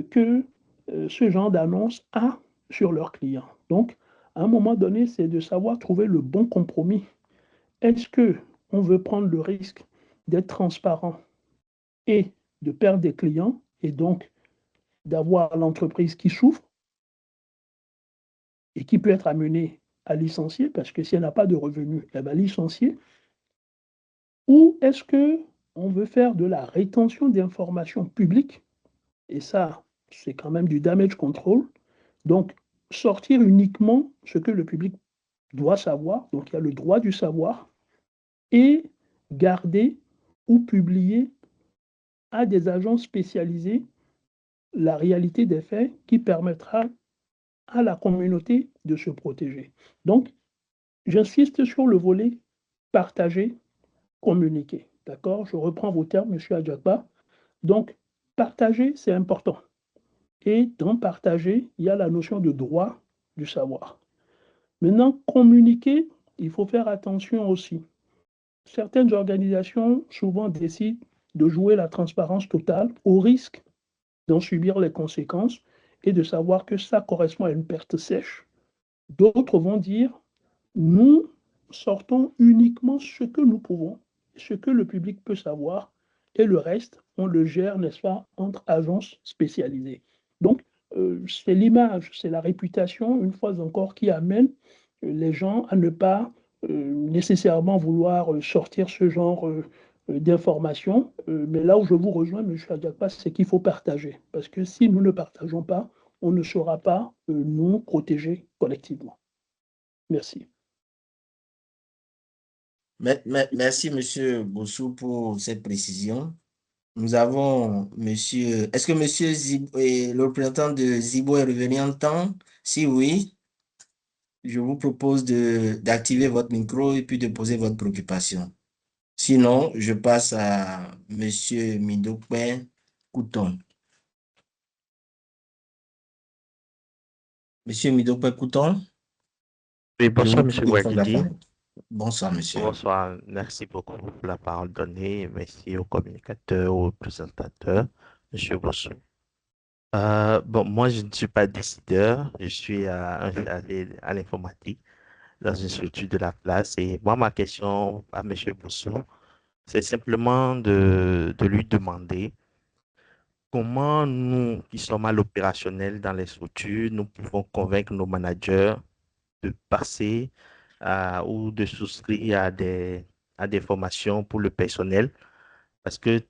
que ce genre d'annonce a sur leurs clients. Donc, à un moment donné, c'est de savoir trouver le bon compromis. Est-ce qu'on veut prendre le risque d'être transparent et de perdre des clients et donc d'avoir l'entreprise qui souffre et qui peut être amenée à licencier parce que si elle n'a pas de revenus, elle va licencier? Ou est-ce qu'on veut faire de la rétention d'informations publiques? Et ça, c'est quand même du damage control. Donc, sortir uniquement ce que le public doit savoir, donc il y a le droit du savoir, et garder ou publier à des agents spécialisés la réalité des faits qui permettra à la communauté de se protéger. Donc, j'insiste sur le volet partager, communiquer. D'accord? Je reprends vos termes, M. Adiakpa. Donc, partager, c'est important. Et dans partager, il y a la notion de droit du savoir. Maintenant, communiquer, il faut faire attention aussi. Certaines organisations souvent décident de jouer la transparence totale au risque d'en subir les conséquences et de savoir que ça correspond à une perte sèche. D'autres vont dire, nous sortons uniquement ce que nous pouvons, ce que le public peut savoir, et le reste, on le gère, n'est-ce pas, entre agences spécialisées. Donc, c'est l'image, c'est la réputation, une fois encore, qui amène les gens à ne pas nécessairement vouloir sortir ce genre d'informations. Mais là où je vous rejoins, M. Adiakpa, c'est qu'il faut partager. Parce que si nous ne partageons pas, on ne saura pas nous protéger collectivement. Merci. Merci, M. Bossou, pour cette précision. Nous avons monsieur. Est-ce que monsieur le représentant de Zibo est revenu en temps? Si oui, je vous propose d'activer votre micro et puis de poser votre préoccupation. Sinon, je passe à monsieur Midokpe Kouton. Monsieur Midokpe Kouton, Oui, je bonsoir, vous M. téléphone la Guadidi. parole. Bonsoir, monsieur. Bonsoir, merci beaucoup pour la parole donnée. Merci aux communicateurs, aux présentateurs, M. Bossou. Bon, moi, je ne suis pas décideur, je suis un chargé à l'informatique dans une structure de la place. Et moi, ma question à M. Bossou, c'est simplement de lui demander comment nous, qui sommes à l'opérationnel dans les structures, nous pouvons convaincre nos managers de passer ou de souscrire à des formations pour le personnel. Parce que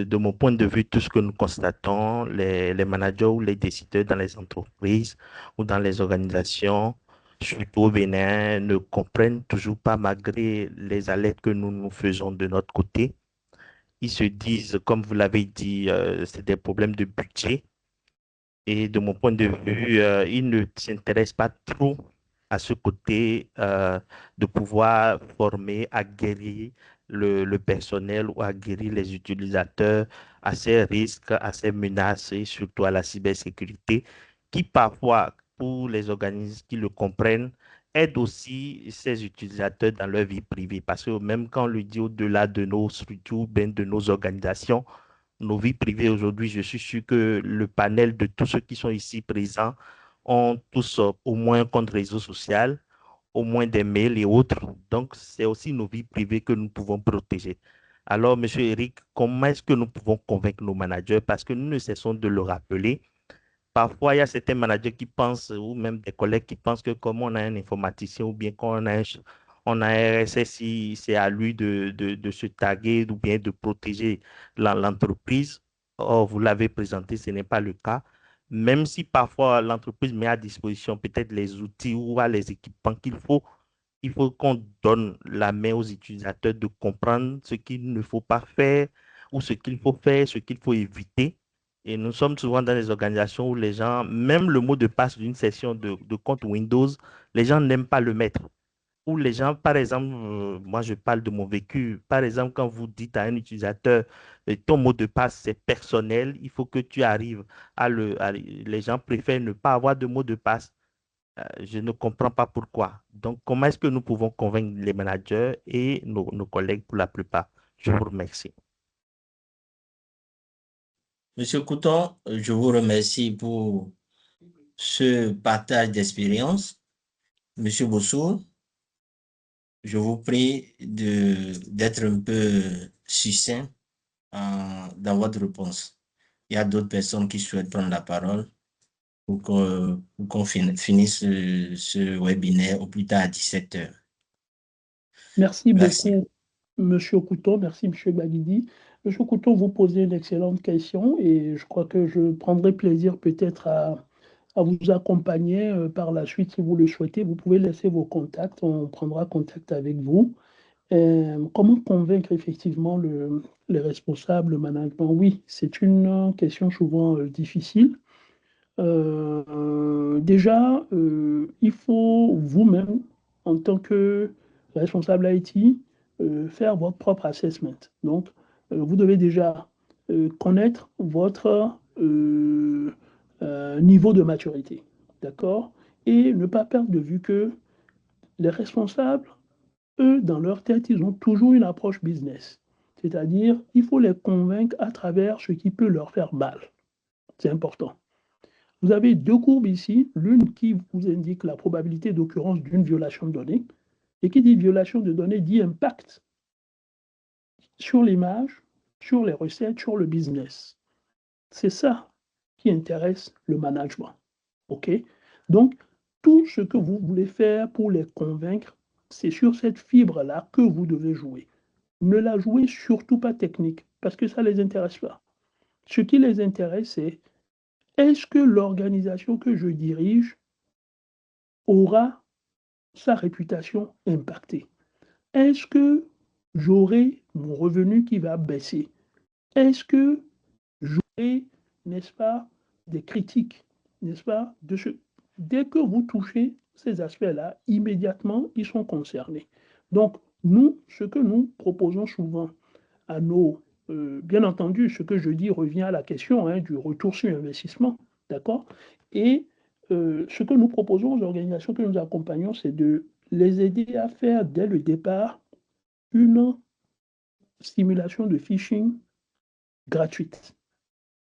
de mon point de vue, tout ce que nous constatons, les managers ou les décideurs dans les entreprises ou dans les organisations, surtout au Bénin, ne comprennent toujours pas malgré les alertes que nous faisons de notre côté. Ils se disent, comme vous l'avez dit, c'est des problèmes de budget. Et de mon point de vue, ils ne s'intéressent pas trop à ce côté de pouvoir former, aguerrir le personnel ou aguerrir les utilisateurs à ces risques, à ces menaces et surtout à la cybersécurité, qui parfois, pour les organismes qui le comprennent, aide aussi ces utilisateurs dans leur vie privée. Parce que même quand on le dit au-delà de nos structures, ben de nos organisations, nos vies privées aujourd'hui, je suis sûr que le panel de tous ceux qui sont ici présents ont tous au moins un compte réseau social, au moins des mails et autres. Donc, c'est aussi nos vies privées que nous pouvons protéger. Alors, Monsieur Eric, comment est-ce que nous pouvons convaincre nos managers? Parce que nous ne cessons de le rappeler. Parfois, il y a certains managers qui pensent, ou même des collègues qui pensent que comme on a un informaticien ou bien qu'on a on a un RSSI, c'est à lui de se taguer ou bien de protéger l'entreprise. Or, vous l'avez présenté, ce n'est pas le cas. Même si parfois l'entreprise met à disposition peut-être les outils ou les équipements qu'il faut, il faut qu'on donne la main aux utilisateurs de comprendre ce qu'il ne faut pas faire ou ce qu'il faut faire, ce qu'il faut éviter. Et nous sommes souvent dans des organisations où les gens, même le mot de passe d'une session de compte Windows, les gens n'aiment pas le mettre. Ou les gens, par exemple, moi je parle de mon vécu, par exemple, quand vous dites à un utilisateur, ton mot de passe c'est personnel, il faut que tu arrives les gens préfèrent ne pas avoir de mot de passe. Je ne comprends pas pourquoi. Donc, comment est-ce que nous pouvons convaincre les managers et nos collègues pour la plupart? Je vous remercie. Monsieur Couton, je vous remercie pour ce partage d'expérience. Monsieur Bosso, je vous prie d'être un peu succinct dans votre réponse. Il y a d'autres personnes qui souhaitent prendre la parole pour qu'on finisse ce webinaire au plus tard à 17 h. Merci Merci. beaucoup, Monsieur Couton. Merci, Monsieur Baguidi. Monsieur Couton, vous posez une excellente question et je crois que je prendrai plaisir peut-être à vous accompagner par la suite si vous le souhaitez. Vous pouvez laisser vos contacts, on prendra contact avec vous. Comment convaincre effectivement les responsables, le management? Oui, c'est une question souvent difficile. Déjà, il faut vous-même, en tant que responsable IT, faire votre propre assessment. Donc, vous devez déjà connaître votre niveau de maturité, d'accord? Et ne pas perdre de vue que les responsables, eux, dans leur tête, ils ont toujours une approche business. C'est-à-dire, il faut les convaincre à travers ce qui peut leur faire mal. C'est important. Vous avez deux courbes ici, l'une qui vous indique la probabilité d'occurrence d'une violation de données, et qui dit violation de données dit impact sur l'image, sur les recettes, sur le business. C'est ça qui intéresse le management. OK? Donc, tout ce que vous voulez faire pour les convaincre, c'est sur cette fibre-là que vous devez jouer. Ne la jouez surtout pas technique, parce que ça ne les intéresse pas. Ce qui les intéresse, c'est est-ce que l'organisation que je dirige aura sa réputation impactée? Est-ce que j'aurai mon revenu qui va baisser? Est-ce que j'aurai, n'est-ce pas, des critiques, n'est-ce pas, dès que vous touchez ces aspects-là, immédiatement, ils sont concernés. Donc, nous, ce que nous proposons souvent à nos... bien entendu, ce que je dis revient à la question du retour sur investissement, d'accord? Et ce que nous proposons aux organisations que nous accompagnons, c'est de les aider à faire dès le départ une simulation de phishing gratuite.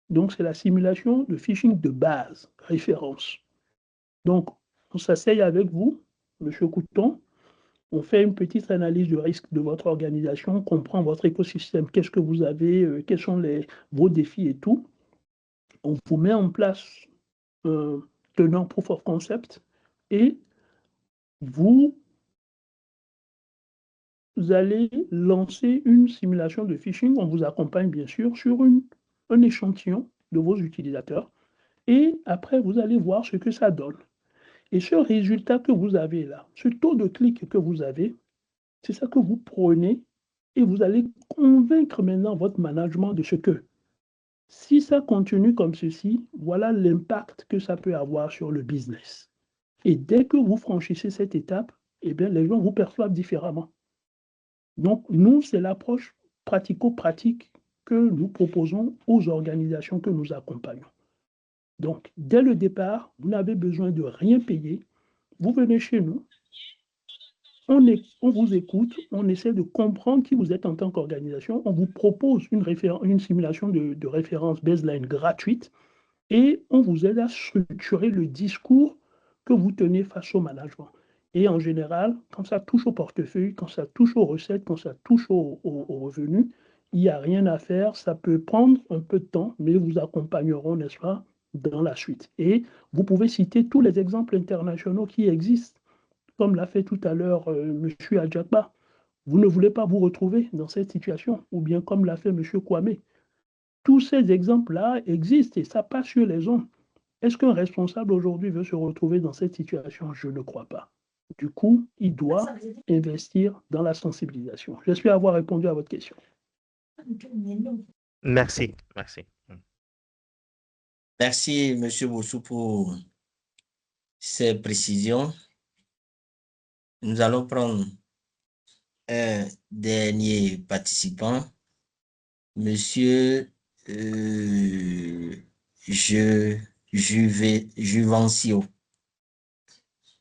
Donc, c'est la simulation de phishing de base, référence. Donc, on s'asseye avec vous, Monsieur Couton, on fait une petite analyse du risque de votre organisation, on comprend votre écosystème, qu'est-ce que vous avez, quels sont vos défis et tout. On vous met en place un tenant proof of concept et vous allez lancer une simulation de phishing. On vous accompagne bien sûr sur un échantillon de vos utilisateurs et après vous allez voir ce que ça donne. Et ce résultat que vous avez là, ce taux de clic que vous avez, c'est ça que vous prenez et vous allez convaincre maintenant votre management de ce que si ça continue comme ceci, voilà l'impact que ça peut avoir sur le business. Et dès que vous franchissez cette étape, eh bien, les gens vous perçoivent différemment. Donc, nous, c'est l'approche pratico-pratique que nous proposons aux organisations que nous accompagnons. Donc, dès le départ, vous n'avez besoin de rien payer. Vous venez chez nous, on vous écoute, on essaie de comprendre qui vous êtes en tant qu'organisation, on vous propose une simulation de référence baseline gratuite et on vous aide à structurer le discours que vous tenez face au management. Et en général, quand ça touche au portefeuille, quand ça touche aux recettes, quand ça touche aux revenus, il n'y a rien à faire. Ça peut prendre un peu de temps, mais vous accompagnerons, n'est-ce pas, dans la suite. Et vous pouvez citer tous les exemples internationaux qui existent, comme l'a fait tout à l'heure M. Adjakba. Vous ne voulez pas vous retrouver dans cette situation, ou bien comme l'a fait M. Kwame. Tous ces exemples-là existent et ça passe sur les ondes. Est-ce qu'un responsable aujourd'hui veut se retrouver dans cette situation? Je ne crois pas. Du coup, il doit investir dans la sensibilisation. J'espère avoir répondu à votre question. Merci, merci. Merci, M. Bossou, pour ces précisions. Nous allons prendre un dernier participant, Monsieur Juvencio.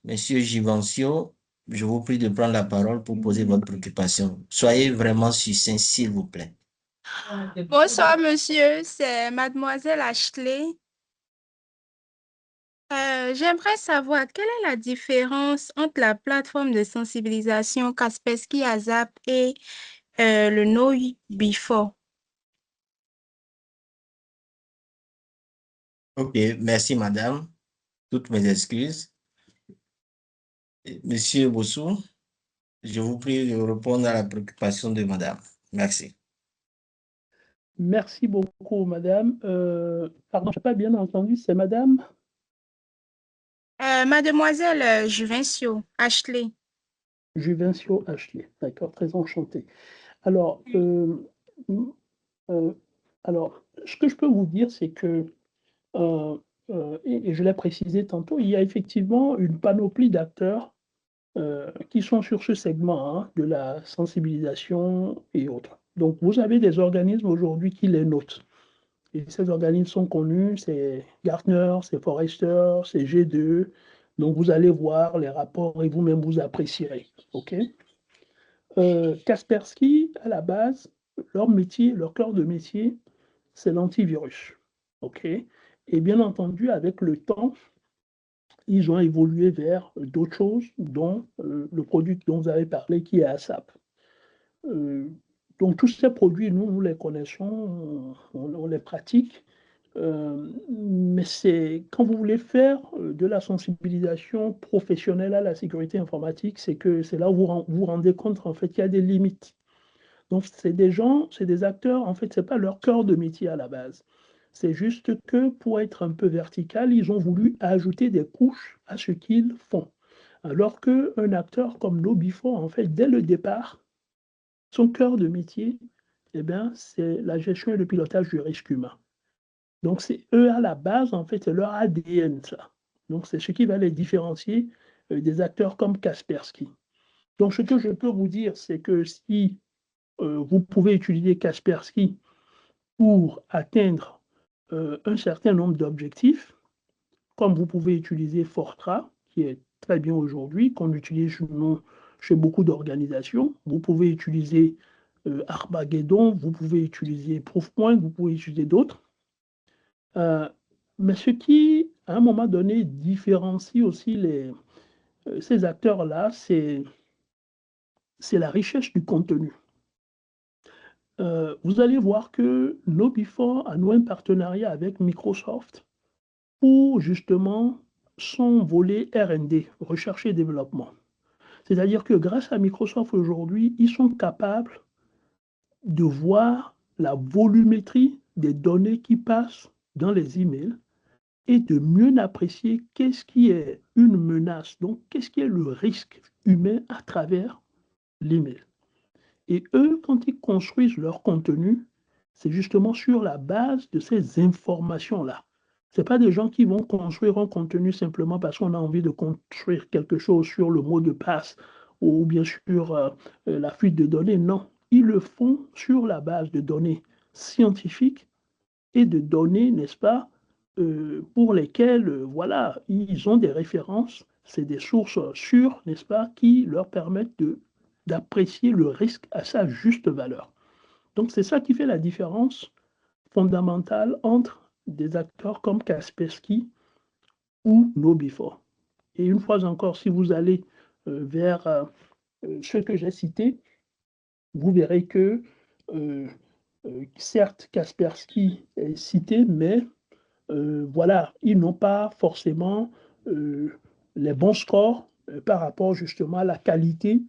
Monsieur Juvencio, je vous prie de prendre la parole pour poser votre préoccupation. Soyez vraiment succinct, s'il vous plaît. Bonsoir, monsieur. C'est Mademoiselle Ashley. J'aimerais savoir quelle est la différence entre la plateforme de sensibilisation Kaspersky ASAP et le Know Before. Ok, merci madame. Toutes mes excuses. Monsieur Bossou, je vous prie de répondre à la préoccupation de madame. Merci. Merci beaucoup, madame. Pardon, je n'ai pas bien entendu, c'est madame? Mademoiselle Juvencio Ashley. Juvencio Ashley, d'accord, très enchanté. Alors, ce que je peux vous dire, c'est que, et je l'ai précisé tantôt, il y a effectivement une panoplie d'acteurs qui sont sur ce segment hein, de la sensibilisation et autres. Donc, vous avez des organismes aujourd'hui qui les notent. Et ces organismes sont connus, c'est Gartner, c'est Forrester, c'est G2. Donc, vous allez voir les rapports et vous-même vous apprécierez. OK? Kaspersky, à la base, leur métier, leur cœur de métier, c'est l'antivirus. OK? Et bien entendu, avec le temps, ils ont évolué vers d'autres choses, dont le produit dont vous avez parlé, qui est ASAP. Donc tous ces produits, nous les connaissons, on les pratique, mais c'est quand vous voulez faire de la sensibilisation professionnelle à la sécurité informatique, c'est là où vous vous rendez compte en fait qu'il y a des limites. Donc c'est des gens, c'est des acteurs, en fait, c'est pas leur cœur de métier à la base. C'est juste que pour être un peu vertical, ils ont voulu ajouter des couches à ce qu'ils font. Alors qu'un acteur comme Lobifo, en fait, dès le départ, son cœur de métier, eh bien, c'est la gestion et le pilotage du risque humain. Donc, c'est eux à la base, en fait, c'est leur ADN, ça. Donc, c'est ce qui va les différencier des acteurs comme Kaspersky. Donc, ce que je peux vous dire, c'est que si vous pouvez utiliser Kaspersky pour atteindre un certain nombre d'objectifs, comme vous pouvez utiliser Fortran, qui est très bien aujourd'hui, qu'on utilise chez beaucoup d'organisations. Vous pouvez utiliser Armageddon, vous pouvez utiliser Proofpoint, vous pouvez utiliser d'autres. Mais ce qui, à un moment donné, différencie aussi ces acteurs-là, c'est la richesse du contenu. Vous allez voir que KnowBe4 a noué un partenariat avec Microsoft pour justement son volet R&D, recherche et développement. C'est-à-dire que grâce à Microsoft aujourd'hui, ils sont capables de voir la volumétrie des données qui passent dans les emails et de mieux apprécier qu'est-ce qui est une menace, donc qu'est-ce qui est le risque humain à travers l'email. Et eux, quand ils construisent leur contenu, c'est justement sur la base de ces informations-là. Ce n'est pas des gens qui vont construire un contenu simplement parce qu'on a envie de construire quelque chose sur le mot de passe ou bien sur la fuite de données. Non, ils le font sur la base de données scientifiques et de données, n'est-ce pas, pour lesquelles, voilà, ils ont des références c'est des sources sûres, n'est-ce pas, qui leur permettent d'apprécier le risque à sa juste valeur. Donc, c'est ça qui fait la différence fondamentale entre des acteurs comme Kaspersky ou KnowBe4. Et une fois encore, si vous allez vers ce que j'ai cité, vous verrez que certes, Kaspersky est cité, mais voilà, ils n'ont pas forcément les bons scores par rapport justement à la qualité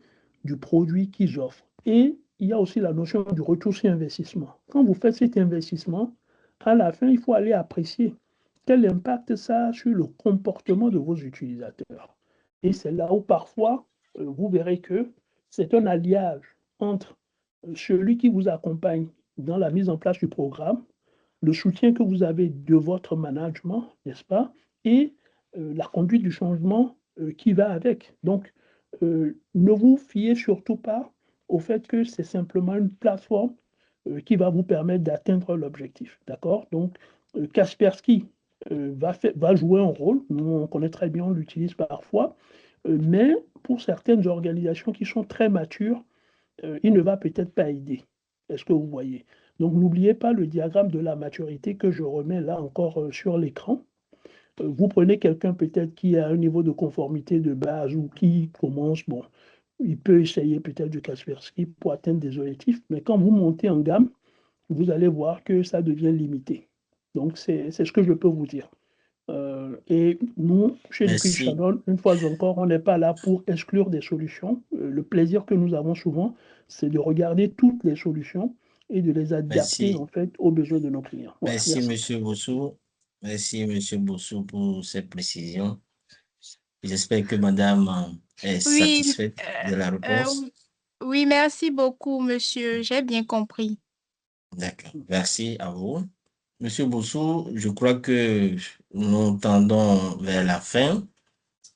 du produit qu'ils offrent. Et il y a aussi la notion du retour sur investissement. Quand vous faites cet investissement, à la fin, il faut aller apprécier quel impact ça a sur le comportement de vos utilisateurs. Et c'est là où parfois, vous verrez que c'est un alliage entre celui qui vous accompagne dans la mise en place du programme, le soutien que vous avez de votre management, n'est-ce pas, et la conduite du changement qui va avec. Donc, ne vous fiez surtout pas au fait que c'est simplement une plateforme qui va vous permettre d'atteindre l'objectif. D'accord? Donc, Kaspersky va jouer un rôle. Nous, on connaît très bien, on l'utilise parfois. Mais pour certaines organisations qui sont très matures, il ne va peut-être pas aider. Est-ce que vous voyez? Donc, n'oubliez pas le diagramme de la maturité que je remets là encore sur l'écran. Vous prenez quelqu'un peut-être qui a un niveau de conformité de base ou qui commence, bon, il peut essayer peut-être du Kaspersky pour atteindre des objectifs, mais quand vous montez en gamme, vous allez voir que ça devient limité. Donc, c'est ce que je peux vous dire. Et nous, chez Liquid Merci. Channel, une fois encore, on n'est pas là pour exclure des solutions. Le plaisir que nous avons souvent, c'est de regarder toutes les solutions et de les adapter en Merci. fait aux besoins de nos clients. Voilà, Merci, merci. M. Bossou. Merci, M. Bossou, pour cette précision. J'espère que Madame est Oui, satisfaite de la réponse. oui, merci beaucoup, monsieur. J'ai bien compris. D'accord. Merci à vous. Monsieur Bossou, je crois que nous tendons vers la fin.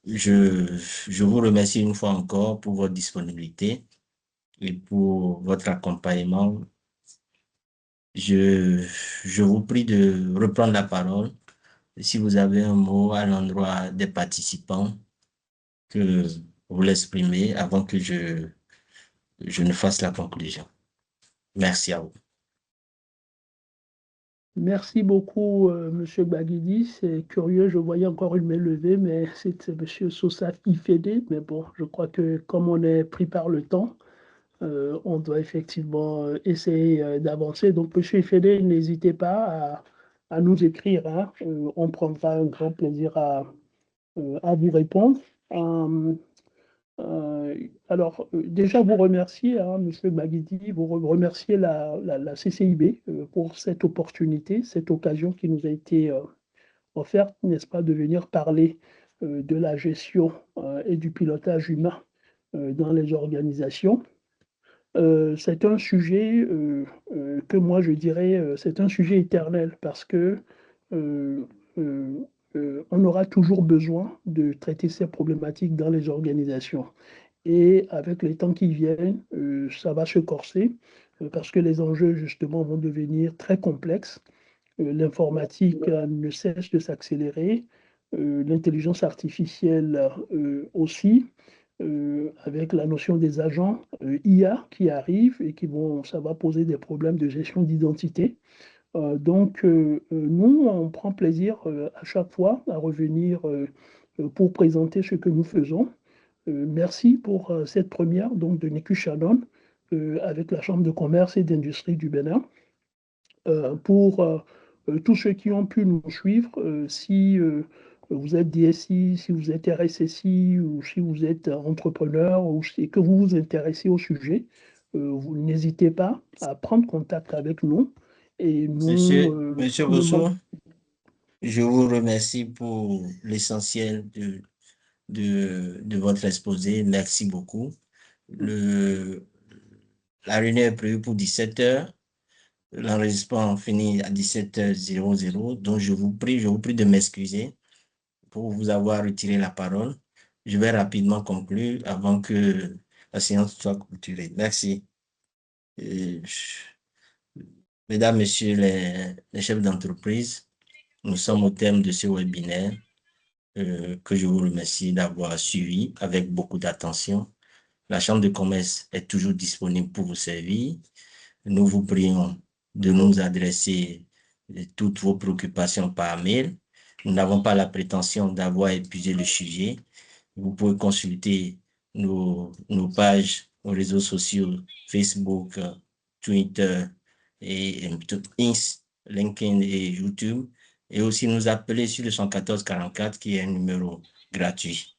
Je vous remercie une fois encore pour votre disponibilité et pour votre accompagnement. Je vous prie de reprendre la parole. Si vous avez un mot à l'endroit des participants, que vous l'exprimez avant que je ne fasse la conclusion. Merci à vous. Merci beaucoup, Monsieur Baguidi. C'est curieux, je voyais encore une main levée, mais c'est Monsieur Sosa Ifede. Mais bon, je crois que comme on est pris par le temps, on doit effectivement essayer d'avancer. Donc, Monsieur Ifede, n'hésitez pas à nous écrire, hein. On prendra un grand plaisir à vous répondre. Déjà, vous remercier, hein, Monsieur Baguidi, vous remercier la CCIB pour cette opportunité, cette occasion qui nous a été offerte, n'est-ce pas, de venir parler de la gestion et du pilotage humain dans les organisations. C'est un sujet que moi je dirais, c'est un sujet éternel parce que euh, euh, on aura toujours besoin de traiter ces problématiques dans les organisations. Et avec les temps qui viennent, ça va se corser parce que les enjeux, justement, vont devenir très complexes. L'informatique ne cesse de s'accélérer, l'intelligence artificielle aussi, avec la notion des agents IA qui arrivent et ça va poser des problèmes de gestion d'identité. Donc, nous, on prend plaisir à chaque fois à revenir pour présenter ce que nous faisons. Merci pour cette première donc, de Niku Shannon avec la Chambre de commerce et d'industrie du Bénin. Pour tous ceux qui ont pu nous suivre, si vous êtes DSI, si vous êtes RSSI ou si vous êtes entrepreneur ou et que vous vous intéressez au sujet, vous n'hésitez pas à prendre contact avec nous et Monsieur nous Bosso, je vous remercie pour l'essentiel de votre exposé. Merci beaucoup. La réunion est prévue pour 17 heures. L'enregistrement finit à 17h00. Donc, je vous prie de m'excuser pour vous avoir retiré la parole. Je vais rapidement conclure avant que la séance soit clôturée. Merci. Et mesdames, messieurs les chefs d'entreprise, nous sommes au terme de ce webinaire. que je vous remercie d'avoir suivi avec beaucoup d'attention. La Chambre de commerce est toujours disponible pour vous servir. Nous vous prions de nous adresser toutes vos préoccupations par mail. Nous n'avons pas la prétention d'avoir épuisé le sujet. Vous pouvez consulter nos pages, nos réseaux sociaux, Facebook, Twitter, et LinkedIn et YouTube. Et aussi nous appeler sur le 114 44 qui est un numéro gratuit.